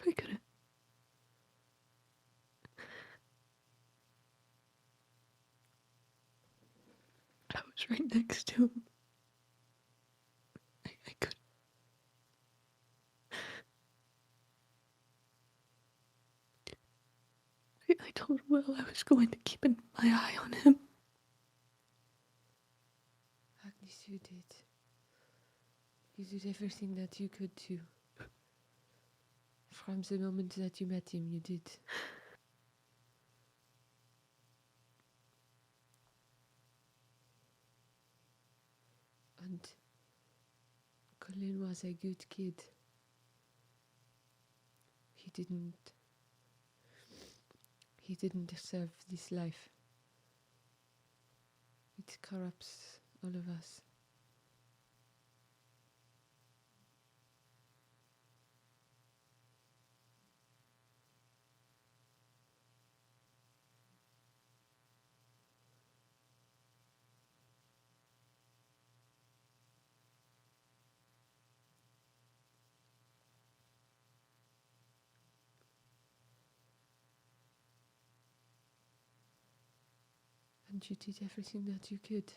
if I could have. I was right next to him. I could. I told Will I was going to keep my eye on him. Agnes, you did. You did everything that you could to. From the moment that you met him, you did. And Colin was a good kid. He didn't deserve this life. It corrupts all of us. And you did everything that you could.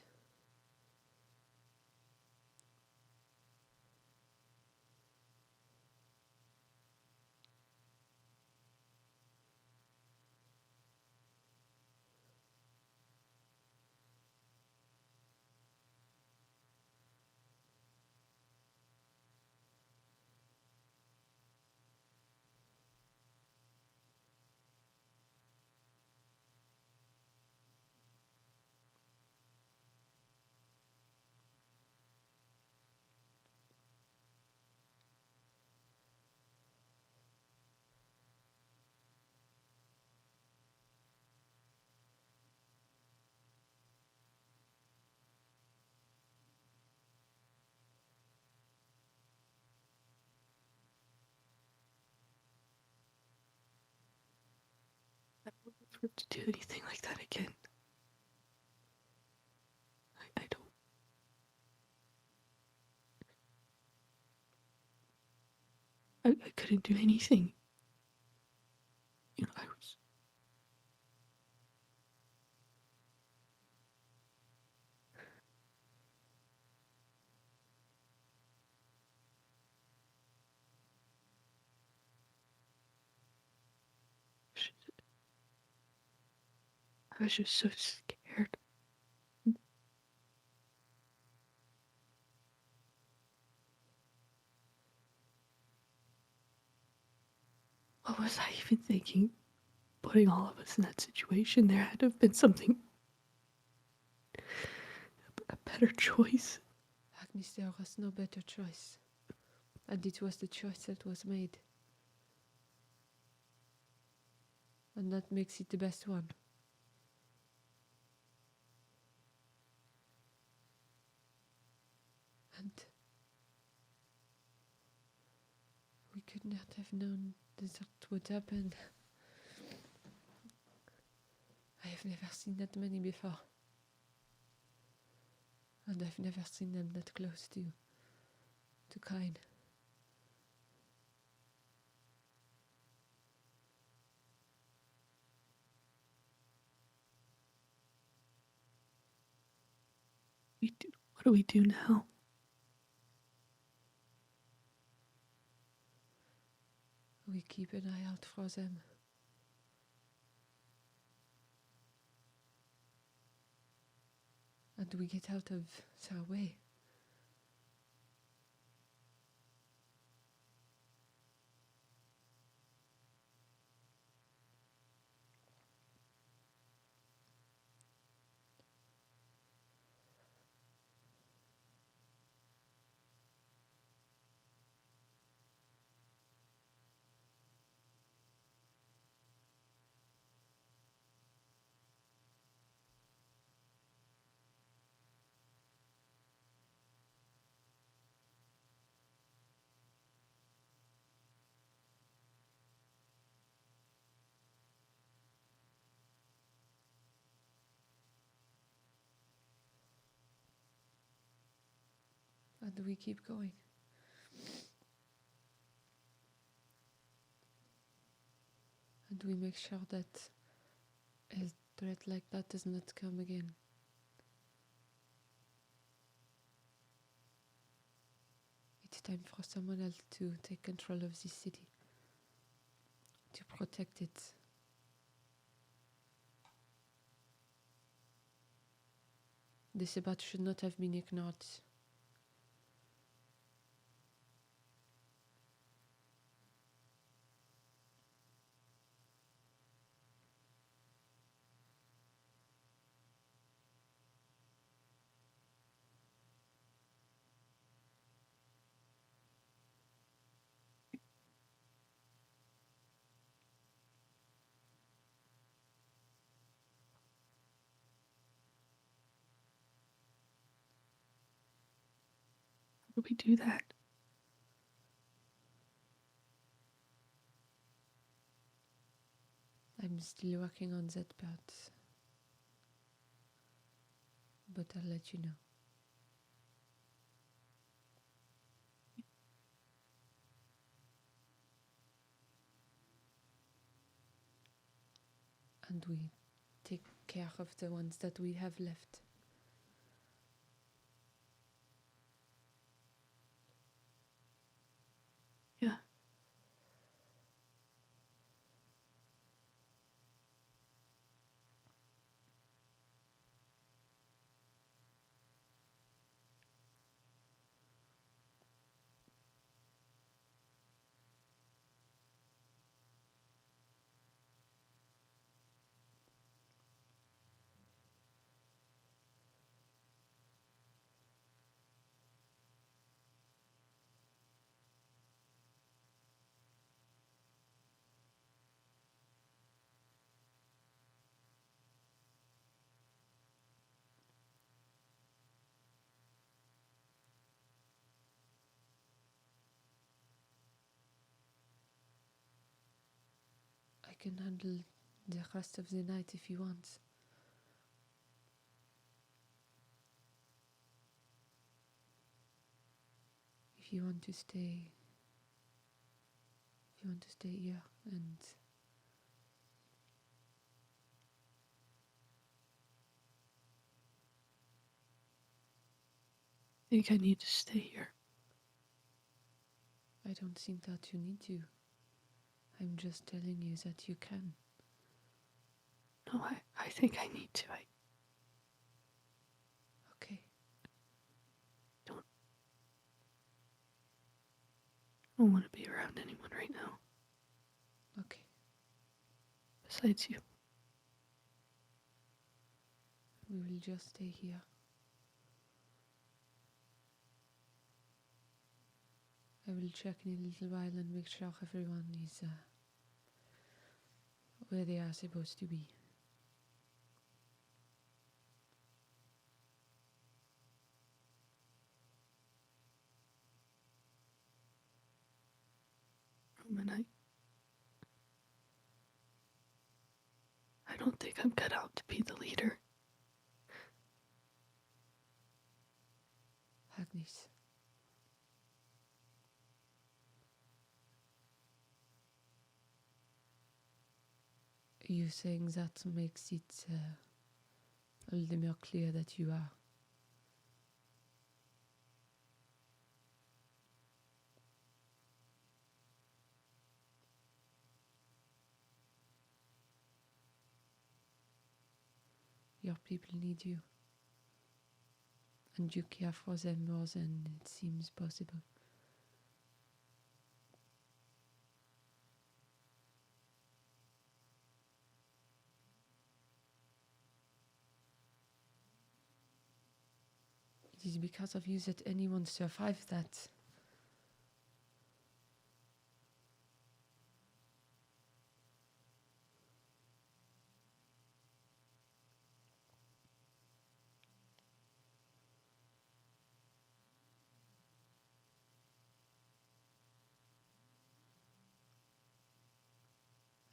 I don't want her to do anything like that again. I don't. I couldn't do anything. You know, I was. I was just so scared. What was I even thinking? Putting all of us in that situation, there had to have been something. A better choice. Agnes, there was no better choice. And it was the choice that was made. And that makes it the best one. could not have known that would happen. I have never seen that many before. And I've never seen them that close to Kain. What do we do now? We keep an eye out for them. And we get out of their way. And we keep going. And we make sure that a threat like that does not come again. It's time for someone else to take control of this city, to protect it. The Sabbat should not have been ignored. How do we do that? I'm still working on that part. But I'll let you know. And we take care of the ones that we have left. Yeah. I can handle the rest of the night if you want. If you want to stay here and I think I need to stay here. I don't think that you need to. I'm just telling you that you can. No, I think I need to. Okay. I don't want to be around anyone right now, Okay. besides you. We will just stay here. I will check in a little while and make sure everyone is where they are supposed to be. room, and I don't think I'm cut out to be the leader. Agnes. You saying that makes it all the more clear that you are. Your people need you. And you care for them more than it seems possible. It is because of you that anyone survived that.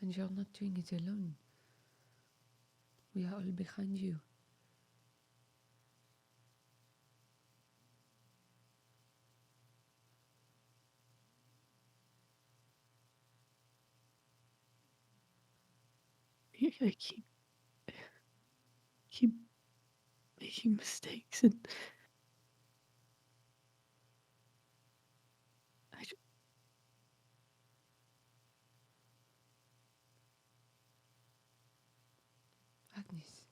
And you're not doing it alone. We are all behind you. I keep making mistakes, and Agnes,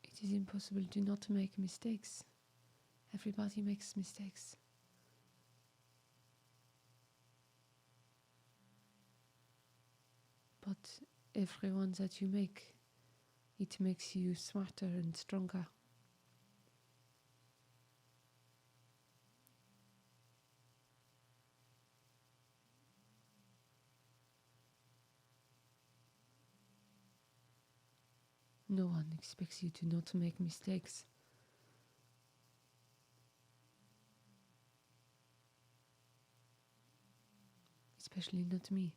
it is impossible to not make mistakes. Everybody makes mistakes. But every one that you make, it makes you smarter and stronger. No one expects you to not make mistakes. Especially not me.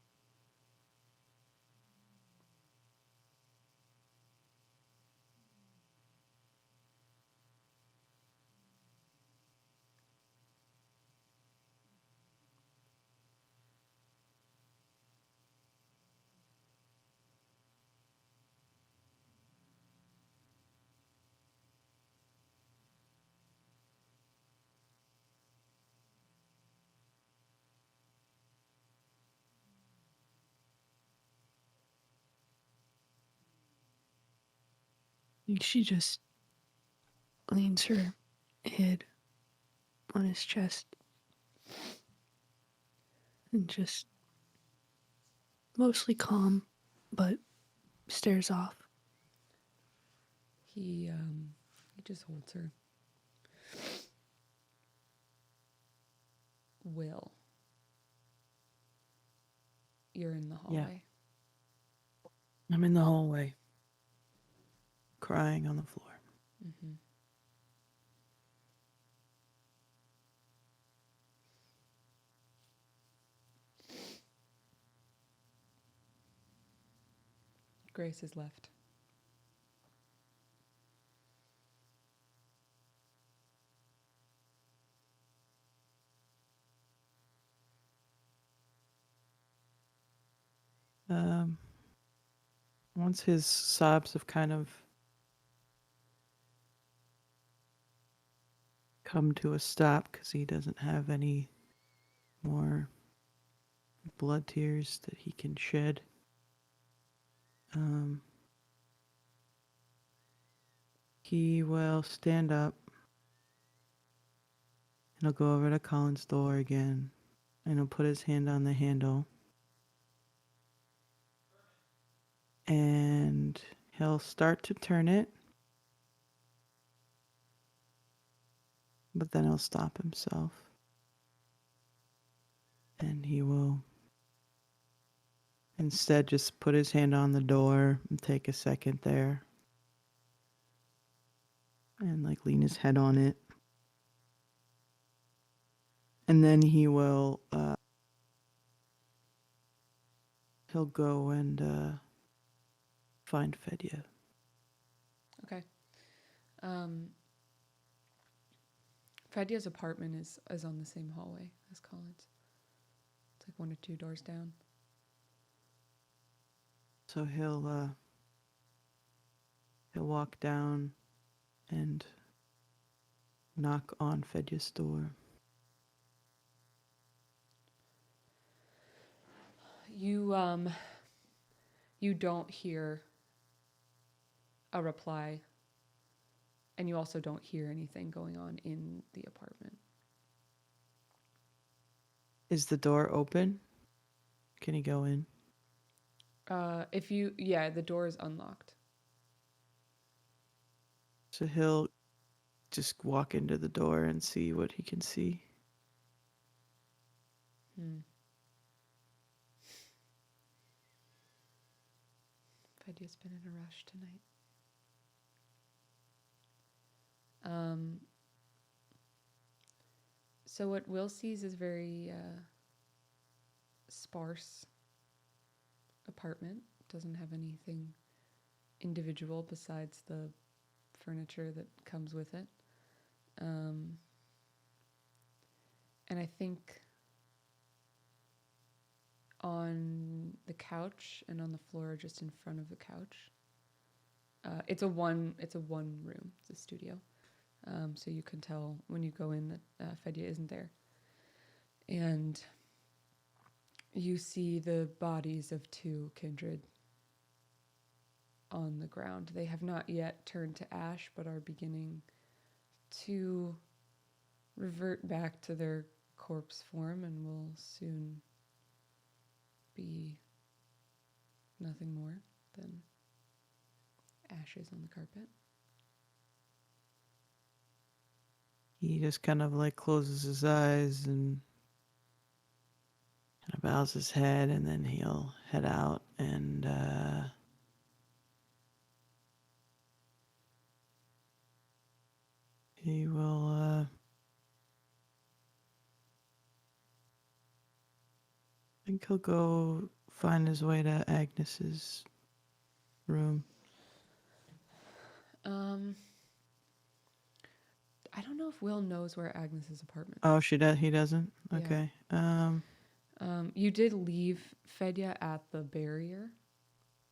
think she just leans her head on his chest and just mostly calm, but stares off. He just holds her. Will, you're in the hallway. I'm in the hallway, crying on the floor. Mm-hmm. Grace is left. Once his sobs have kind of come to a stop because he doesn't have any more blood tears that he can shed, he will stand up and he'll go over to Colin's door again and he'll put his hand on the handle and he'll start to turn it, but then he'll stop himself and he will instead just put his hand on the door and take a second there and like lean his head on it. And then he will he'll go and find Fedya. Okay. Fedya's apartment is on the same hallway as Colin's. It's like 1 or 2 doors down. So he'll walk down and knock on Fedya's door. You don't hear a reply, and you also don't hear anything going on in the apartment. Is the door open? Can he go in? The door is unlocked. So he'll just walk into the door and see what he can see. Fedya's been in a rush tonight. So what Will sees is very sparse apartment. Doesn't have anything individual besides the furniture that comes with it. And I think on the couch and on the floor, just in front of the couch, it's a one room. It's a studio. So you can tell when you go in that Fedya isn't there. And you see the bodies of 2 kindred on the ground. They have not yet turned to ash, but are beginning to revert back to their corpse form and will soon be nothing more than ashes on the carpet. He just kind of like closes his eyes and kind of bows his head, and then he'll head out and he will I think he'll go find his way to Agnes's room. I don't know if Will knows where Agnes's apartment is. Oh, he doesn't? Yeah. Okay. You did leave Fedya at the barrier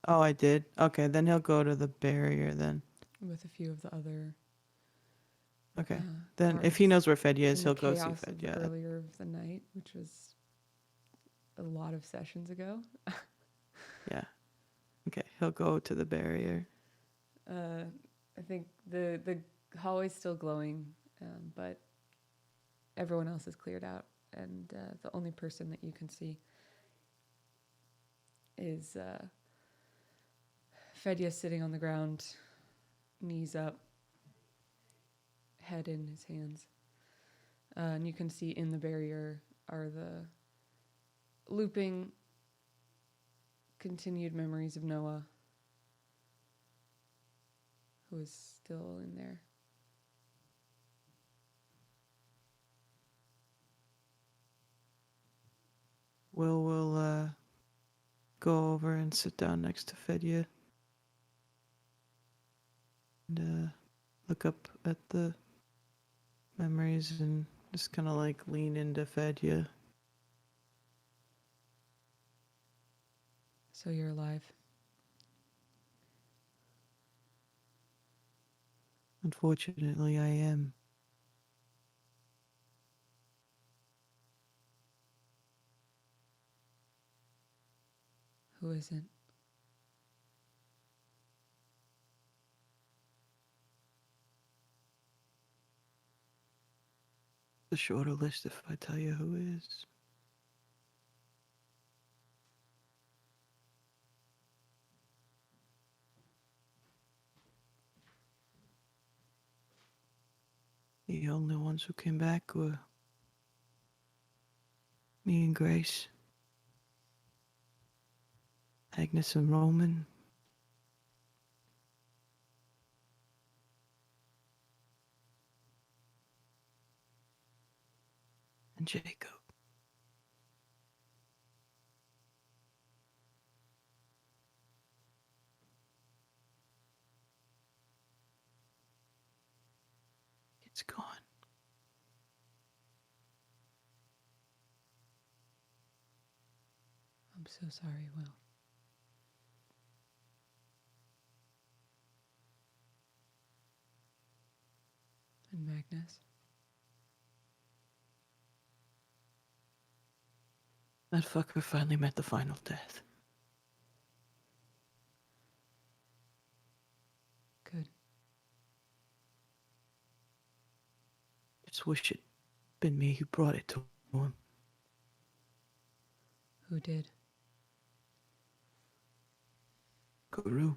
Oh, I did? Okay, then he'll go to the barrier then. with a few of the other. Okay. Then if he knows where Fedya is, in he'll the go see chaos of Fedya. earlier of the night, which was a lot of sessions ago. Yeah. Okay, he'll go to the barrier. I think the hallway's still glowing, but everyone else is cleared out, and the only person that you can see is Fedya sitting on the ground, knees up, head in his hands. And you can see in the barrier are the looping, continued memories of Noah, who is still in there. Will go over and sit down next to Fedya and look up at the memories and just kind of like lean into Fedya. So you're alive. Unfortunately, I am. Who isn't? The shorter list if I tell you who is. The only ones who came back were me and Grace, Agnes and Roman, and Jacob. It's gone. I'm so sorry, Will. And Magnus? That fucker finally met the final death. Good. Just wish it'd been me who brought it to him. Who did? Guru.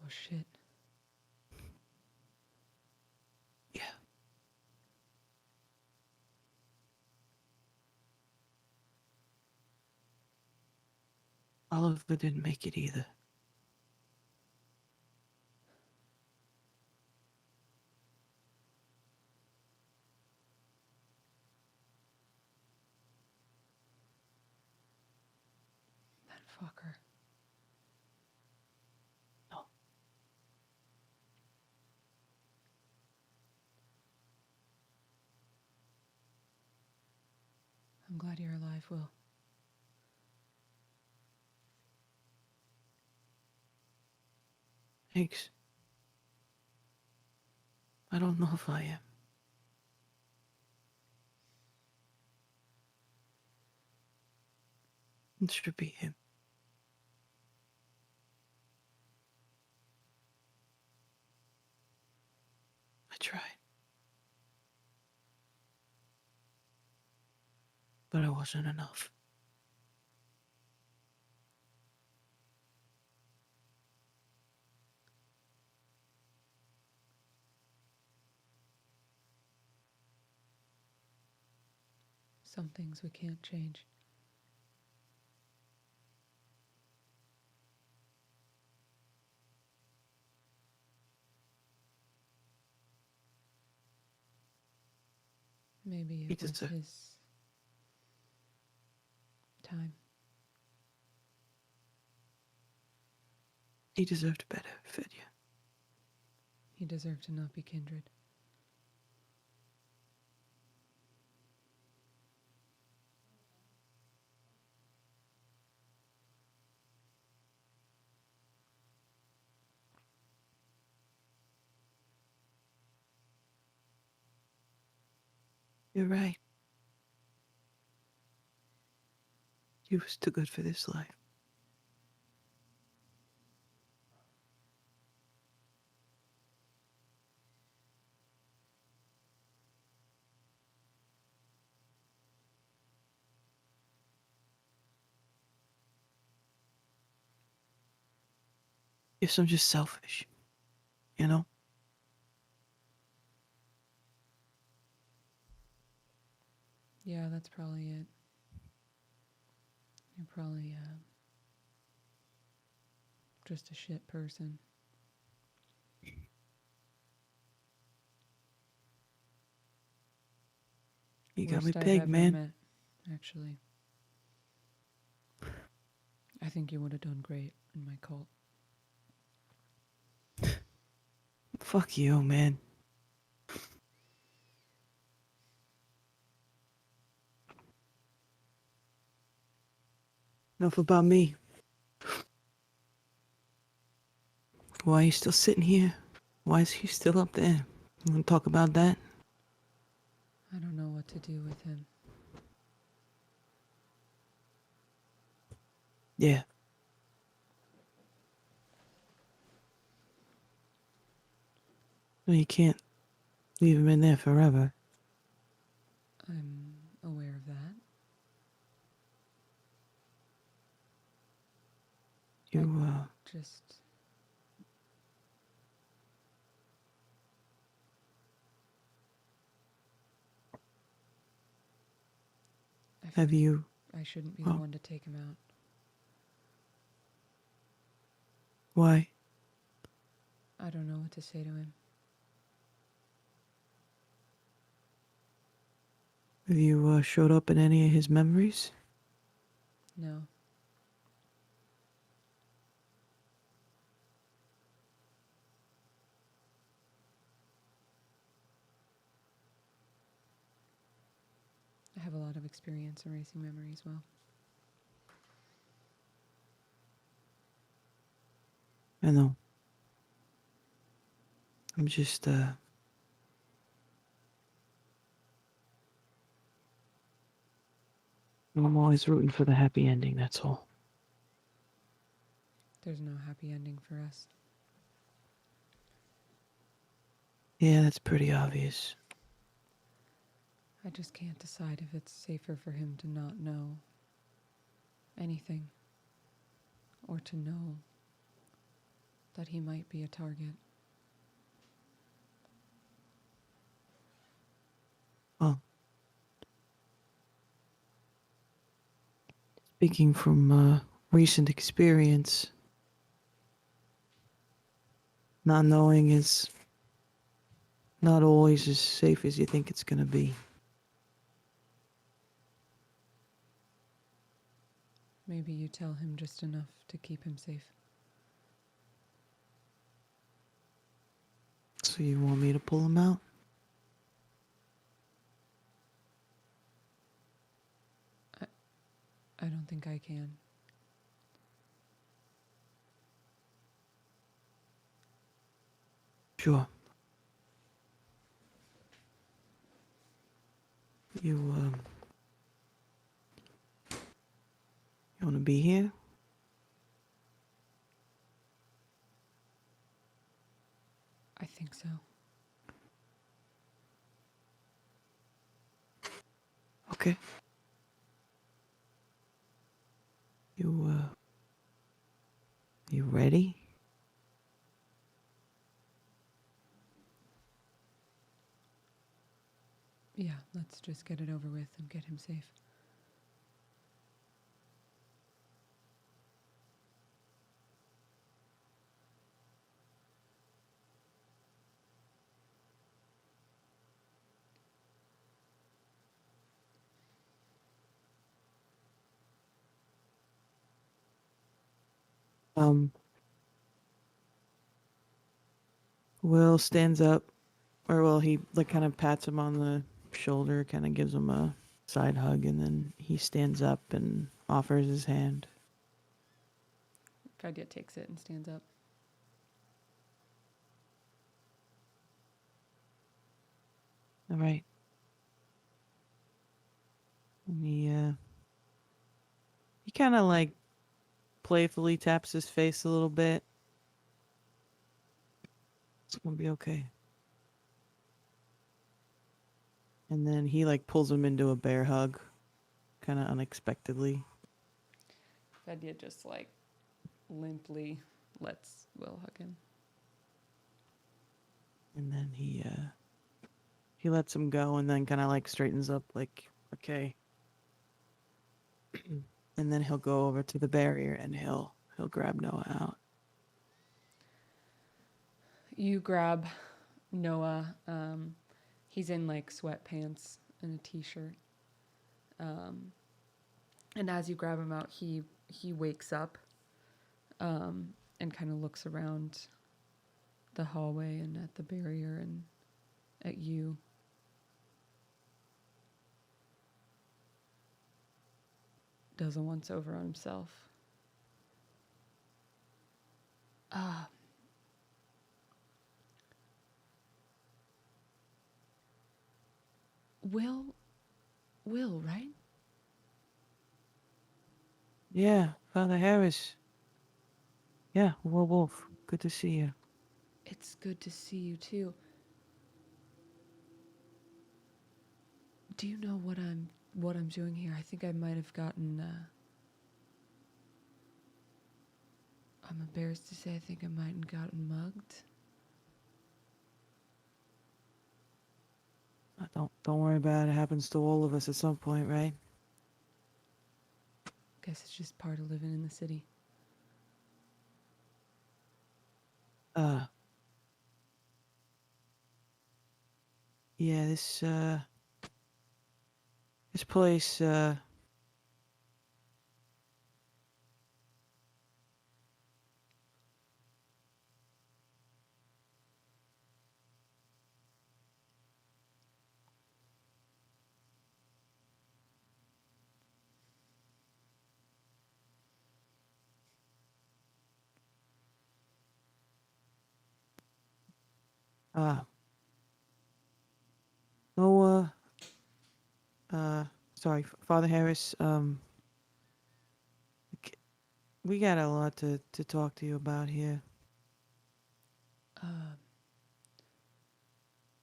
Oh, shit. Yeah. Oliver didn't make it either. That fucker. No. I'm glad you're alive, Will. Thanks. I don't know if I am. It should be him. I tried. But it wasn't enough. Some things we can't change. Maybe He it was deserved- his time. He deserved better, Fedya. He deserved to not be kindred. You're right. He was too good for this life. Guess I'm just selfish, you know? Yeah, that's probably it. You're probably just a shit person. You got me Worst I've pegged, ever man. met, actually. I think you would have done great in my cult. Fuck you, man. Enough about me. Why are you still sitting here? Why is he still up there? You want to talk about that? I don't know what to do with him. Yeah. No, you can't leave him in there forever. I'm aware of that. You, Just... I feel have you... I shouldn't be the Oh. one to take him out. Why? I don't know what to say to him. Have you, showed up in any of his memories? No. have a lot of experience erasing memories well. I know. I'm just, I'm always rooting for the happy ending, that's all. There's no happy ending for us. Yeah, that's pretty obvious. I just can't decide if it's safer for him to not know anything or to know that he might be a target. Well, speaking from recent experience, not knowing is not always as safe as you think it's gonna be. Maybe you tell him just enough to keep him safe. So you want me to pull him out? I don't think I can. Sure. You wanna be here? I think so. Okay. You ready? Yeah, let's just get it over with and get him safe. Will stands up, or well, he like kind of pats him on the shoulder, kind of gives him a side hug, and then he stands up and offers his hand. Fedya takes it and stands up. All right. And he kind of like playfully taps his face a little bit. It's gonna be okay. And then he like pulls him into a bear hug, kind of unexpectedly. Fedya just like limply lets Will hug him. And then he lets him go, and then kind of like straightens up, like, okay. And then he'll go over to the barrier and he'll grab Noah out. You grab Noah. He's in like sweatpants and a t-shirt. And as you grab him out, he wakes up and kind of looks around the hallway and at the barrier and at you. Does a once over on himself. Will, right? Yeah, Father Harris. Yeah, Will Wolf. Good to see you. It's good to see you too. Do you know what I'm doing here? I think I might have gotten I'm embarrassed to say I think I might have gotten mugged. Don't worry about it. It happens to all of us at some point, right? Guess it's just part of living in the city. Yeah, this place, Uh, no, sorry, Father Harris, c- we got a lot to talk to you about here. Um,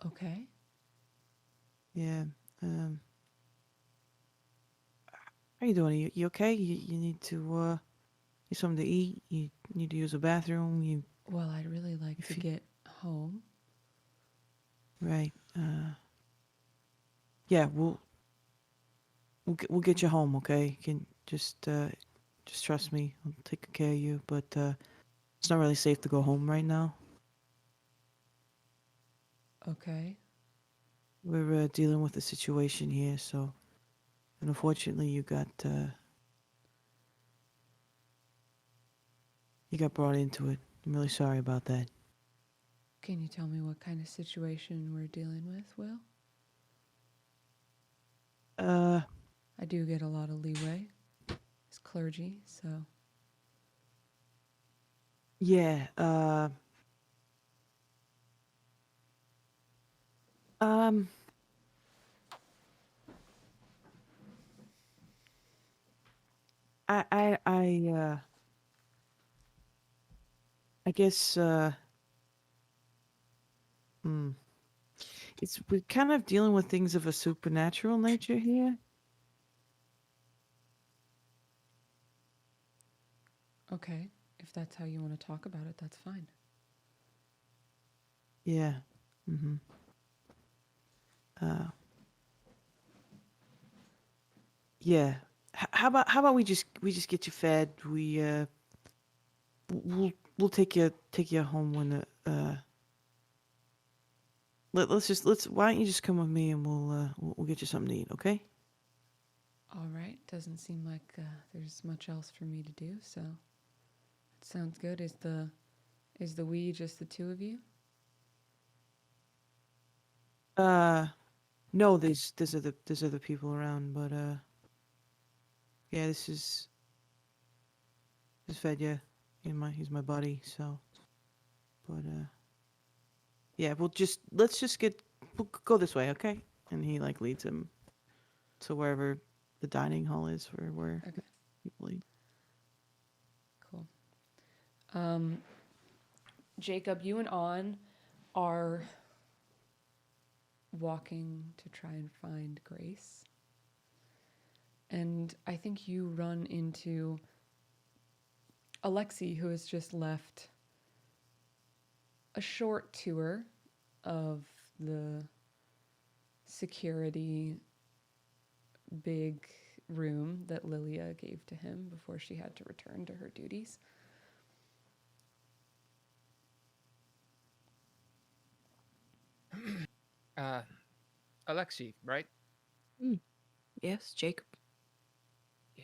okay. Yeah, um, how you doing? You okay? You need something to eat? You need to use a bathroom? Well, I'd really like you to feel, get home. right, yeah, we'll get you home, okay? You can just trust me. I'll take good care of you, but, it's not really safe to go home right now. Okay. We're dealing with a situation here, so, and unfortunately, you got brought into it. I'm really sorry about that. Can you tell me what kind of situation we're dealing with, Will? Uh, I do get a lot of leeway as clergy, so. yeah, um, I guess, hmm, we're kind of dealing with things of a supernatural nature here. Okay. If that's how you want to talk about it, that's fine. Yeah. Mm-hmm. Uh, yeah. How about we just get you fed? We'll take you home when let's why don't you just come with me and we'll get you something to eat, okay? All right. Doesn't seem like there's much else for me to do, so it sounds good. Is the we just the two of you? No, there's other people around, but yeah, this is Fedya. He's my buddy, so but yeah, we'll go this way, okay? And he like leads him to wherever the dining hall is for where Okay. people eat. Cool. Jacob, you and Awn are walking to try and find Grace. And I think you run into Alexei, who has just left a short tour of the security big room that Lilia gave to him before she had to return to her duties. Uh, Alexei, right? Yes, Jacob. Yeah,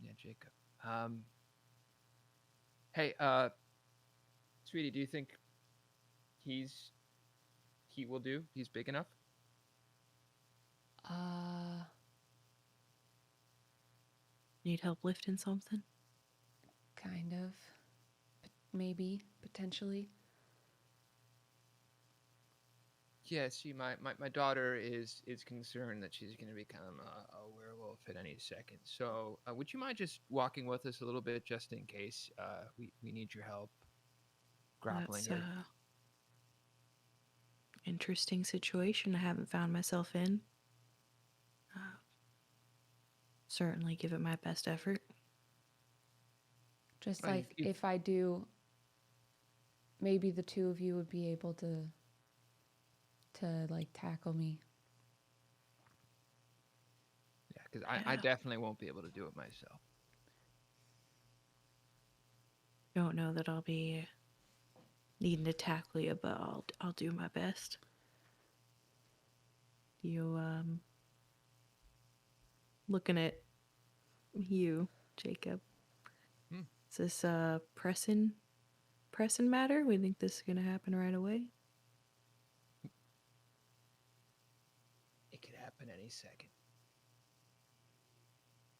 yeah, Jacob. Hey, sweetie, do you think he's he will do? He's big enough? Need help lifting something? Kind of. Maybe, potentially. Yeah, see, my daughter is concerned that she's going to become a werewolf at any second. So, would you mind just walking with us a little bit, just in case we need your help grappling That's her? a interesting situation I haven't found myself in. Certainly give it my best effort. Just Well, like if I do, maybe the two of you would be able to like tackle me. Yeah, because I definitely won't be able to do it myself. Don't know that I'll be needing to tackle you, but I'll do my best. You looking at you, Jacob. Is this a pressing matter? We think this is gonna happen right away? It could happen any second.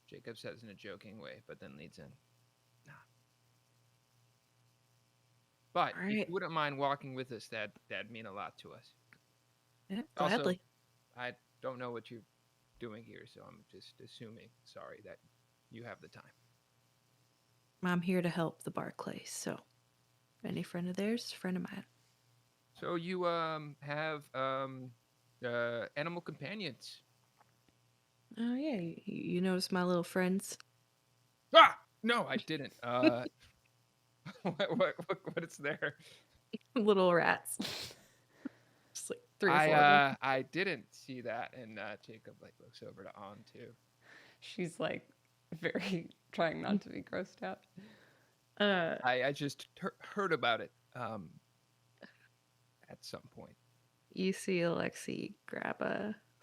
Jacob says in a joking way, but then leads in. Nah. But All if right. you wouldn't mind walking with us, that'd mean a lot to us. Yeah, Also, gladly. I don't know what you're doing here, so I'm just assuming, sorry, that you have the time. I'm here to help the Barclays, so any friend of theirs, friend of mine. So you have animal companions. Oh yeah, you notice my little friends? Ah, no, I didn't. What is there? Little rats. Just like 3 or 4 of them. I didn't see that, and Jacob like looks over to On too. She's like very trying not to be grossed out. I just heard about it at some point. You see Alexei grab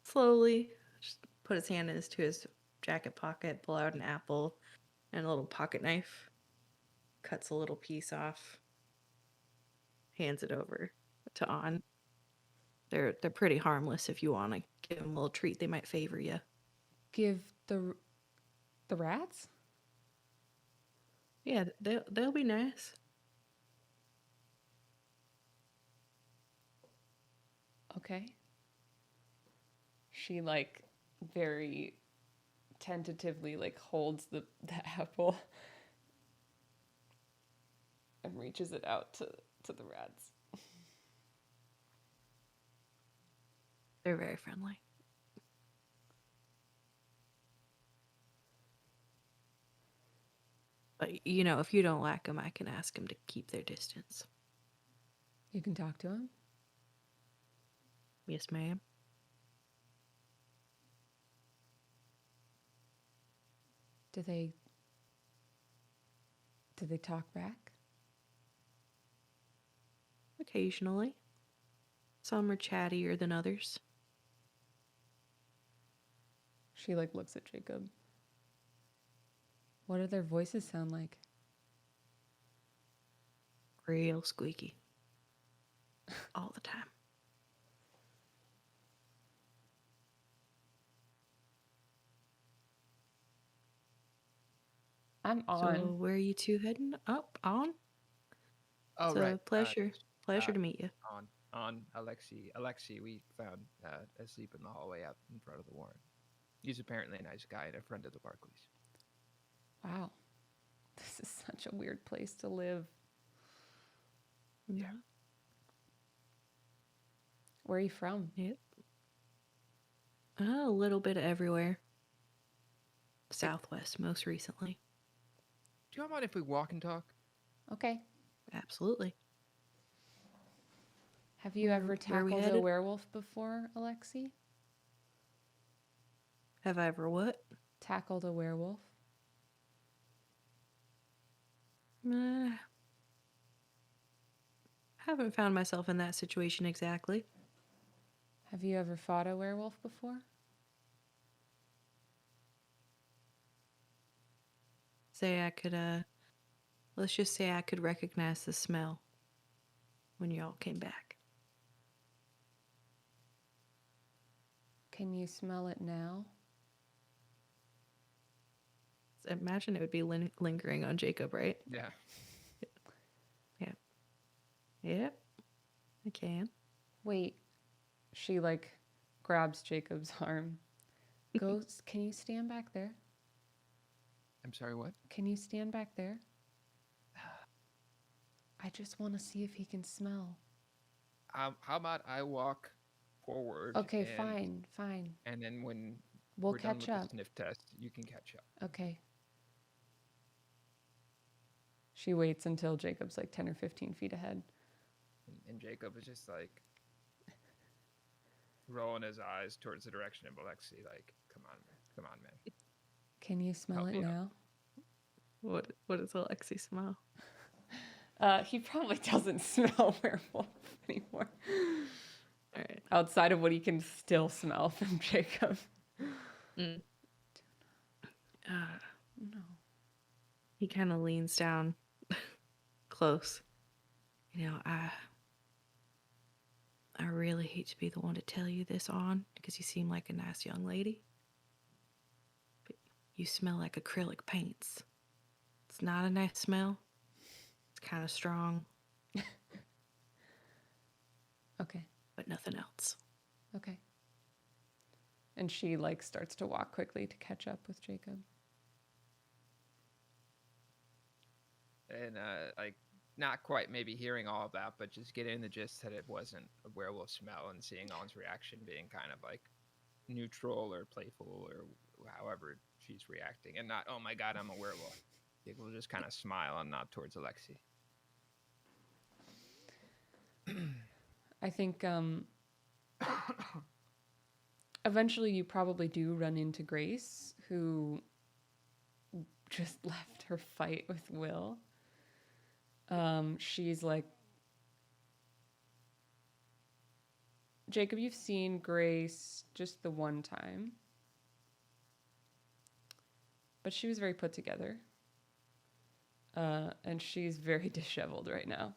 slowly, just put his hand into his jacket pocket, pull out an apple and a little pocket knife, cuts a little piece off, hands it over to On. They're pretty harmless. If you want to give them a little treat, they might favor you. Give the rats? Yeah, they'll be nice. Okay. She like very tentatively like holds the apple and reaches it out to the rats. They're very friendly. But, you know, if you don't like them, I can ask them to keep their distance. You can talk to him? Yes, ma'am. Do they talk back? Occasionally. Some are chattier than others. She like looks at Jacob. What do their voices sound like? Real squeaky. All the time. I'm So on. where are you two heading? Up, on? Oh, It's a right. pleasure. Pleasure to meet you. On Alexei, we found asleep in the hallway out in front of the Warren. He's apparently a nice guy and a friend of the Barclays. Wow. This is such a weird place to live. Yeah. Where are you from? Yep. A little bit of everywhere. Southwest, most recently. Do you mind if we walk and talk? Okay. Absolutely. Have you ever Where we tackled a headed? werewolf before, Alexei? Have I ever what? Tackled a werewolf? Haven't found myself in that situation exactly. Have you ever fought a werewolf before? Let's just say I could recognize the smell when y'all came back. Can you smell it now? Imagine it would be lingering on Jacob, right? Yeah. Yep, I can. Wait. She like grabs Jacob's arm. Can you stand back there? I'm sorry, what? Can you stand back there? I just want to see if he can smell. How about I walk forward? Okay, and, fine. And then when We'll we're done catch with up. the sniff test, you can catch up. Okay. She waits until Jacob's like 10 or 15 feet ahead. And Jacob is just like rolling his eyes towards the direction of Alexei, like, come on, man. Can you smell it Yeah. now? What does Alexei smell? He probably doesn't smell werewolf anymore. All right. Outside of what he can still smell from Jacob. No. He kind of leans down close. You know, I really hate to be the one to tell you this on because you seem like a nice young lady. But you smell like acrylic paints. It's not a nice smell. It's kind of strong. Okay. but nothing else. Okay. And she like starts to walk quickly to catch up with Jacob. And like not quite maybe hearing all of that, but just getting the gist that it wasn't a werewolf smell and seeing Awn's reaction being kind of like neutral or playful or however she's reacting, and not, oh my god, I'm a werewolf. Jacob will just kind of smile and nod towards Alexei. I think eventually you probably do run into Grace, who just left her fight with Will. She's like, Jacob, you've seen Grace just the one time, but she was very put together. And she's very disheveled right now.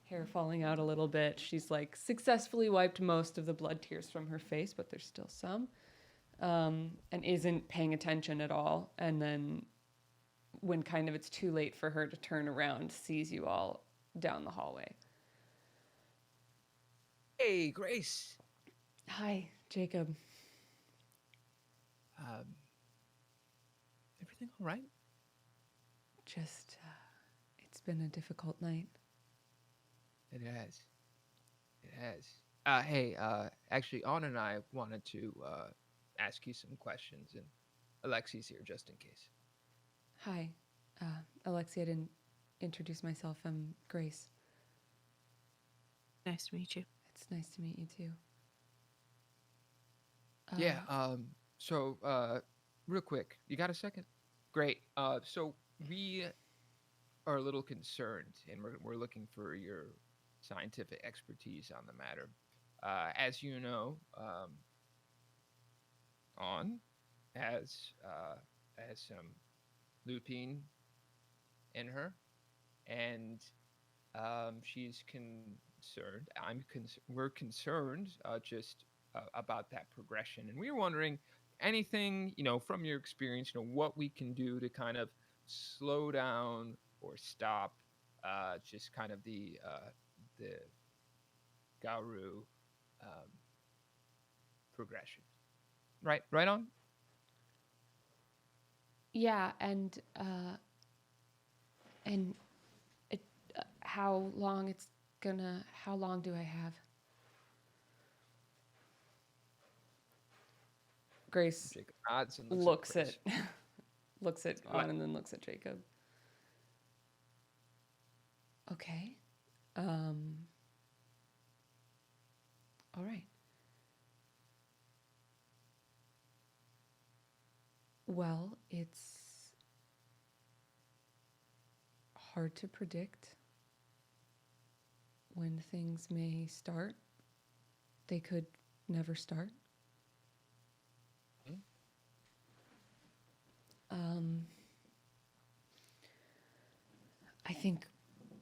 Hair falling out a little bit. She's like successfully wiped most of the blood tears from her face, but there's still some. And isn't paying attention at all. And then when kind of it's too late for her to turn around, sees you all down the hallway. Hey, Grace. Hi, Jacob. Everything all right? Just, it's been a difficult night. It has. It has. Hey, actually, Awn and I wanted to ask you some questions, and Alexei's here just in case. Hi, Alexei, I didn't introduce myself. I'm Grace. Nice to meet you. It's nice to meet you too. Yeah. So, real quick, you got a second? Great. So we are a little concerned, and we're looking for your scientific expertise on the matter. As you know, Awn has some lupine in her, and she's concerned. We're concerned just about that progression, and we were wondering anything, from your experience, what we can do to kind of slow down or stop just kind of the Gauru progression. Right on. Yeah, and it, how long do I have? Grace Jacob nods and looks Grace. at Awn and then looks at Jacob. Okay. All right. Well, it's hard to predict when things may start. They could never start. I think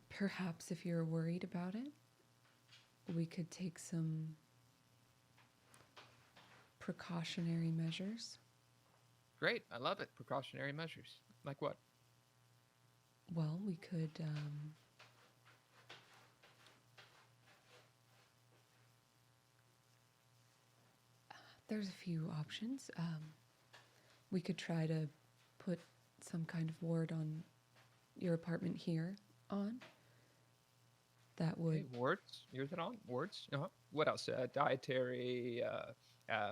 perhaps if you're worried about it, we could take some precautionary measures. Great. I love it. Precautionary measures. Like what? Well, we could there's a few options. We could try to put some kind of ward on your apartment here on. That would... Okay, wards? Yours and on? Wards? Uh-huh. What else? Dietary,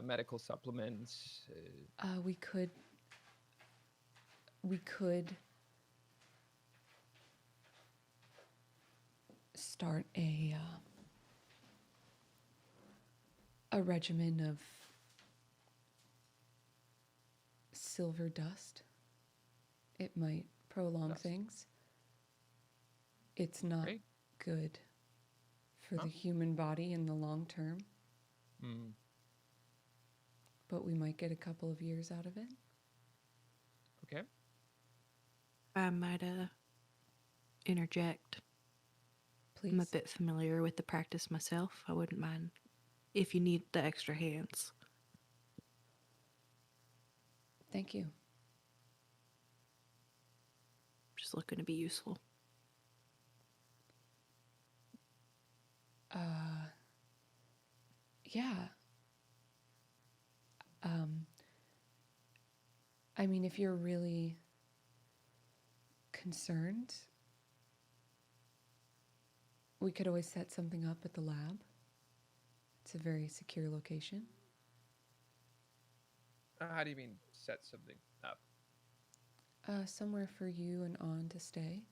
medical supplements? We could start a regimen of silver dust. It might prolong things. It's not good for the human body in the long term. But we might get a couple of years out of it. Okay. I might interject. Please. I'm a bit familiar with the practice myself. I wouldn't mind if you need the extra hands. Thank you. Just looking to be useful. Yeah. Um, I mean, if you're really concerned, we could always set something up at the lab. It's a very secure location. How do you mean set something up? Somewhere for you and Awn to stay.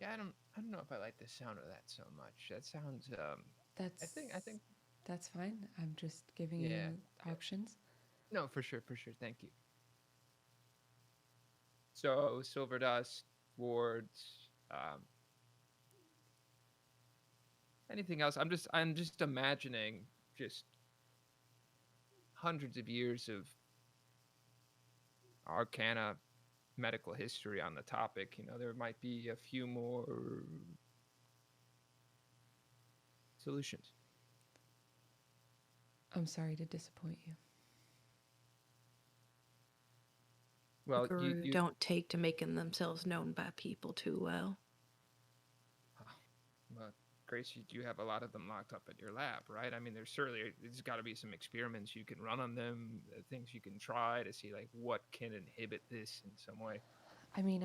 Yeah, I don't know if I like the sound of that so much. That sounds That's I think that's fine. I'm just giving yeah. you options. No, for sure, Thank you. So silver dust, wards, anything else? I'm just imagining just hundreds of years of arcana medical history on the topic. You know, there might be a few more solutions. I'm sorry to disappoint you. Well, Guru you don't take to making themselves known by people too well. well, Grace, you do have a lot of them locked up at your lab, right? I mean, there's got to be some experiments you can run on them, things you can try to see like what can inhibit this in some way. I mean,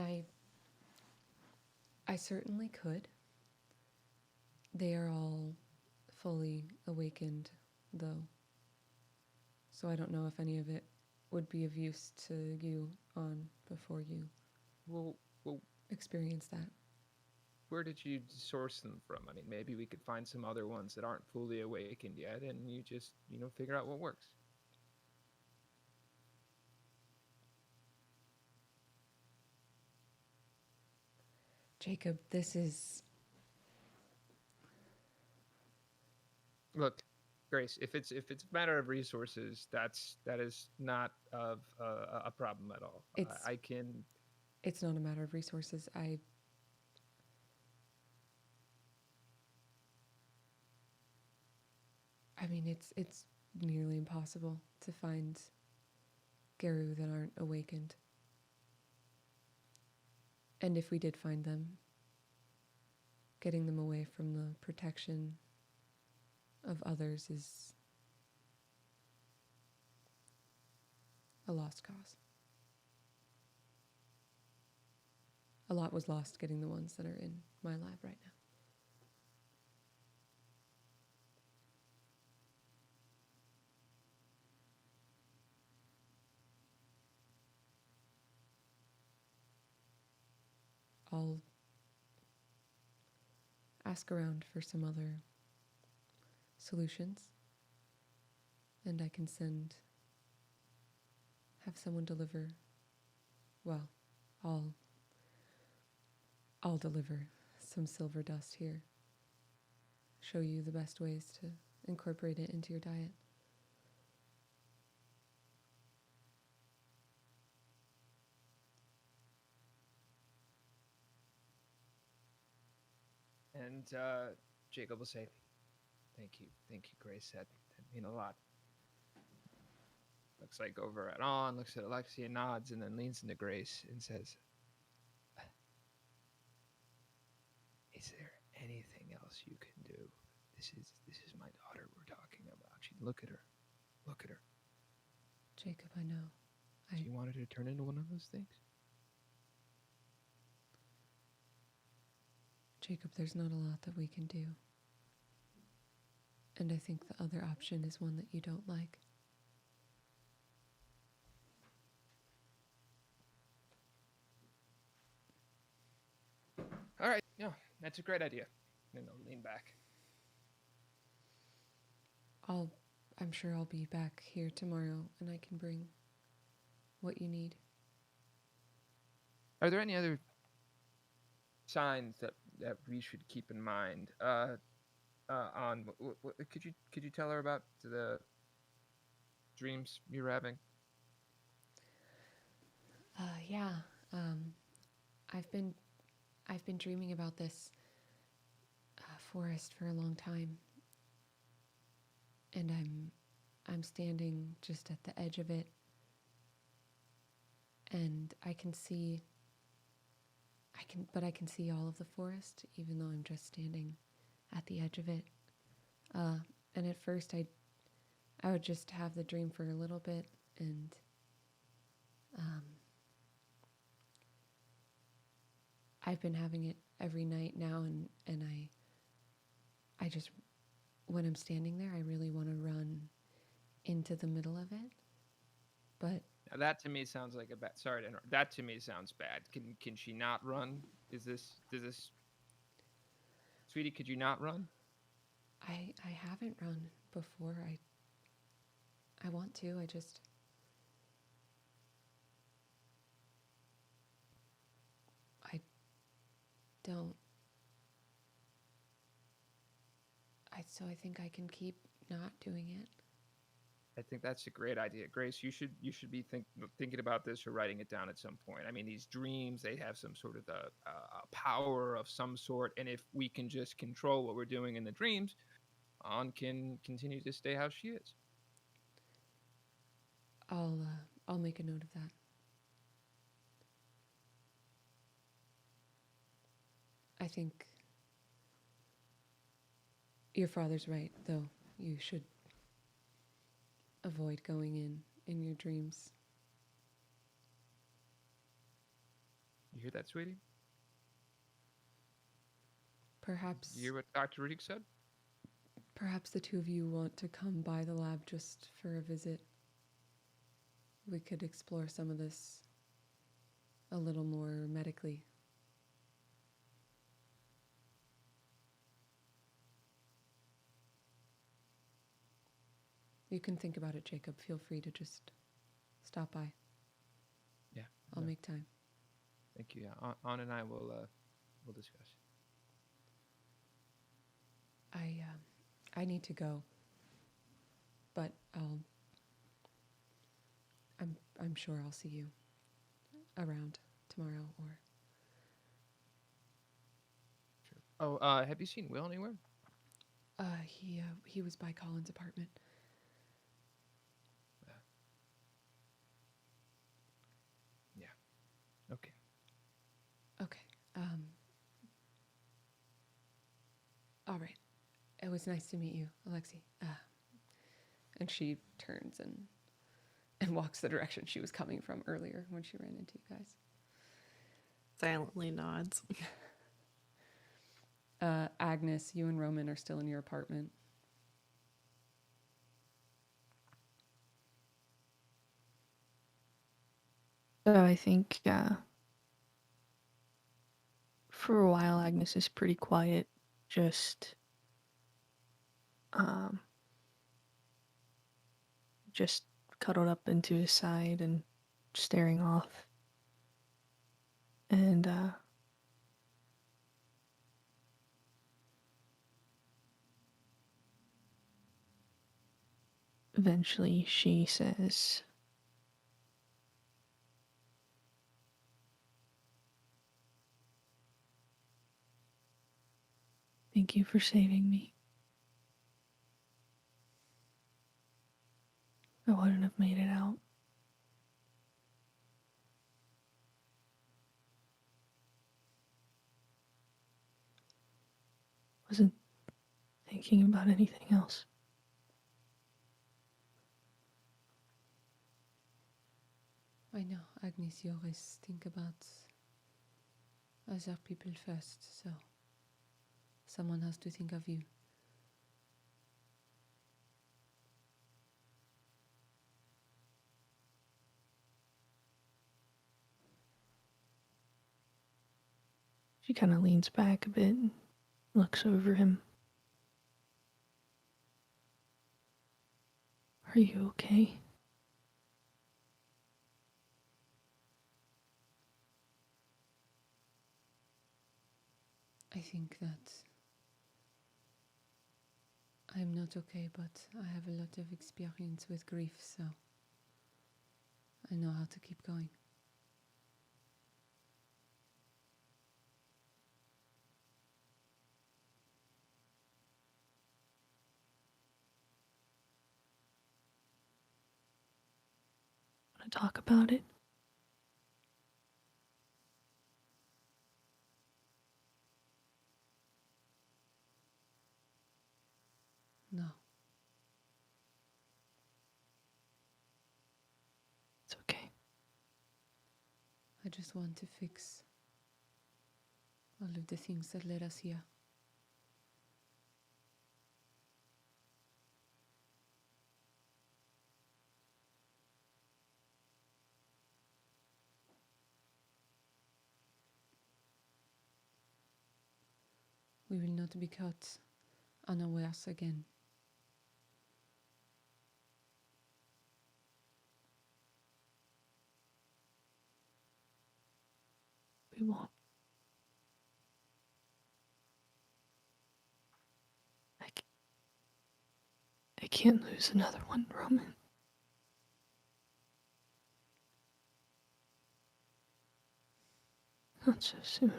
I certainly could. They are all fully awakened, though. So I don't know if any of it would be of use to you on before you Well, experience that. where did you source them from? I mean, maybe we could find some other ones that aren't fully awakened yet, and you just, figure out what works. Jacob, this is... Look, Grace, if it's a matter of resources, that is not of a problem at all. I can. It's not a matter of resources. I mean, it's nearly impossible to find Geru that aren't awakened. And if we did find them, getting them away from the protection of others is a lost cause. A lot was lost getting the ones that are in my lab right now. I'll ask around for some other solutions, and I can have someone deliver. Well, I'll deliver some silver dust here. Show you the best ways to incorporate it into your diet. And Jacob will say, thank you, Grace. That mean a lot. Looks like over at Awn, looks at Alexei and nods, and then leans into Grace and says, "Is there anything else you can do? This is my daughter we're talking about. Look at her. Jacob, I know. Do you want her to turn into one of those things?" Jacob, there's not a lot that we can do. And I think the other option is one that you don't like. All right, yeah, that's a great idea. And I'll lean back. I'm sure I'll be back here tomorrow and I can bring what you need. Are there any other signs that we should keep in mind? On could you tell her about the dreams you're having? Yeah. I've been dreaming about this forest for a long time, and I'm standing just at the edge of it, and I can see I can see all of the forest, even though I'm just standing at the edge of it. And at first, I would just have the dream for a little bit, and I've been having it every night now, and I just, when I'm standing there, I really want to run into the middle of it, but Now that to me sounds like a bad. Sorry to interrupt. That to me sounds bad. Can she not run? Does this, sweetie? Could you not run? I haven't run before. I want to. I don't. So I think I can keep not doing it. I think that's a great idea, Grace. You should be thinking about this or writing it down at some point. I mean, these dreams, they have some sort of a power of some sort, and if we can just control what we're doing in the dreams, Awn can continue to stay how she is. I'll make a note of that. I think your father's right, though. You should avoid going in your dreams. You hear that, sweetie? Perhaps You hear what Dr. Rudik said? perhaps the two of you want to come by the lab just for a visit. We could explore some of this a little more medically. You can think about it, Jacob. Feel free to just stop by. Yeah. I'll no, make time. Thank you. Yeah, Awn and I will we'll discuss. I need to go, but I'm sure I'll see you around tomorrow or. Sure. Oh, have you seen Will anywhere? He was by Colin's apartment. Yeah. Okay. Okay. All right. It was nice to meet you, Alexei. And she turns and walks the direction she was coming from earlier when she ran into you guys. Silently nods. Agnes, you and Roman are still in your apartment. So I think for a while Agnes is pretty quiet, just just cuddled up into his side and staring off. And eventually she says, "Thank you for saving me. I wouldn't have made it out." Wasn't thinking about anything else. I know, Agnes, you always think about other people first, so someone has to think of you. She kind of leans back a bit and looks over him. "Are you okay?" I think that I'm not okay, but I have a lot of experience with grief, so I know how to keep going. "Want to talk about it?" I just want to fix all of the things that led us here. We will not be caught unawares again. We won't. I can't lose another one, Roman. Not so soon.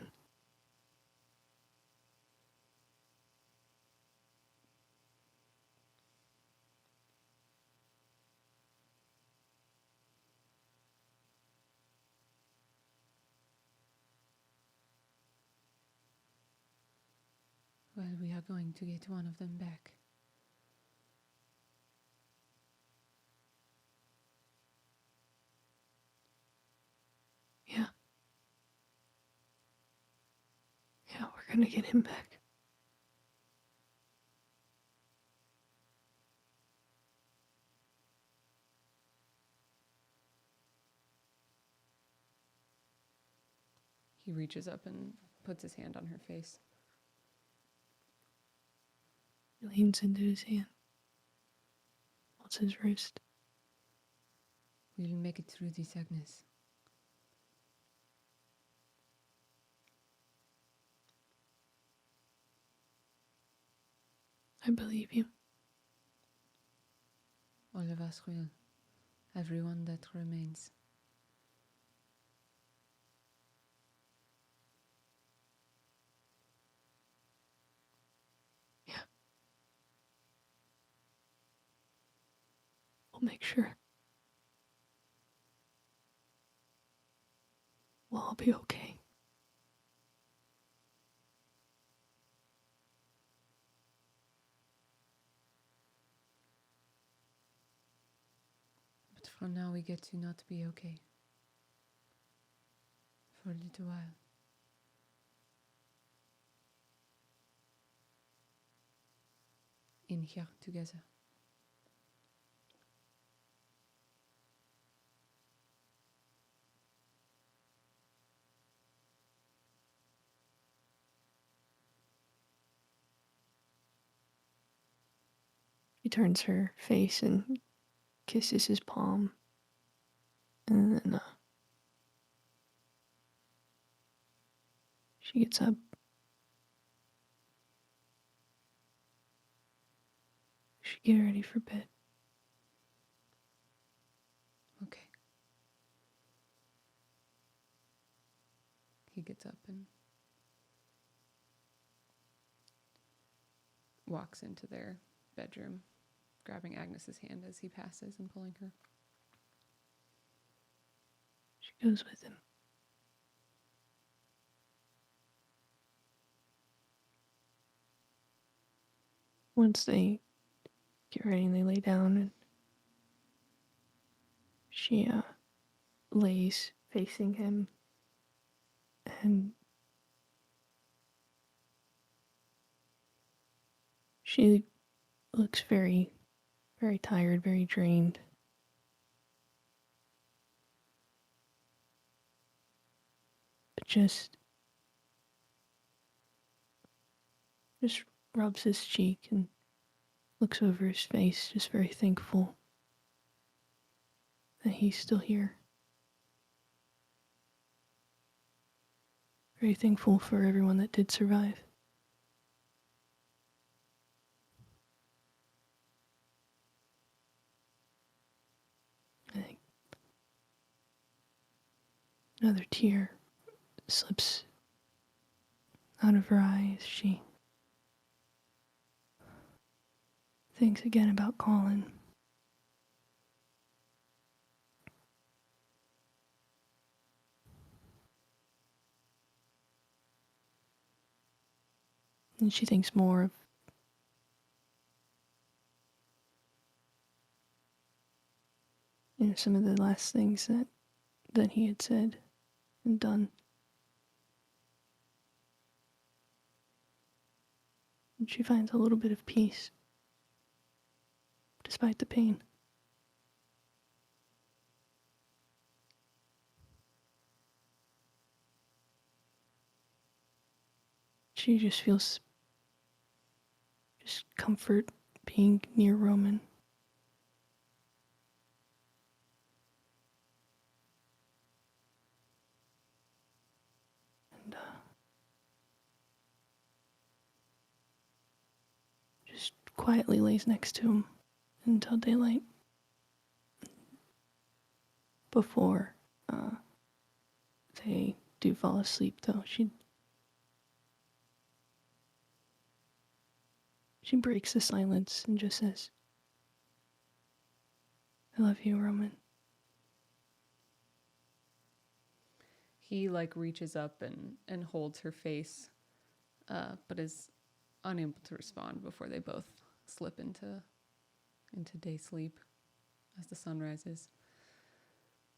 Well, we are going to get one of them back. Yeah. Yeah, we're gonna get him back. He reaches up and puts his hand on her face. He leans into his hand. Holds his wrist. We will make it through this, Agnes. I believe you. All of us will. Everyone that remains. We'll make sure. We'll all be okay. But for now we get to not be okay. For a little while. In here together. She turns her face and kisses his palm. And then she gets up. She get ready for bed. Okay. He gets up and walks into their bedroom, grabbing Agnes's hand as he passes and pulling her. She goes with him. Once they get ready and they lay down, and she lays facing him, and she looks very, very tired, very drained. But just rubs his cheek and looks over his face, just very thankful that he's still here. Very thankful for everyone that did survive. I think another tear slips out of her eye as she thinks again about Colin. And she thinks more of some of the last things that he had said and done. And she finds a little bit of peace, despite the pain. She just feels just comfort being near Roman. And just quietly lays next to him until daylight. Before they do fall asleep, though, she breaks the silence and just says, "I love you, Roman." He reaches up and holds her face, but is unable to respond before they both slip into day sleep as the sun rises.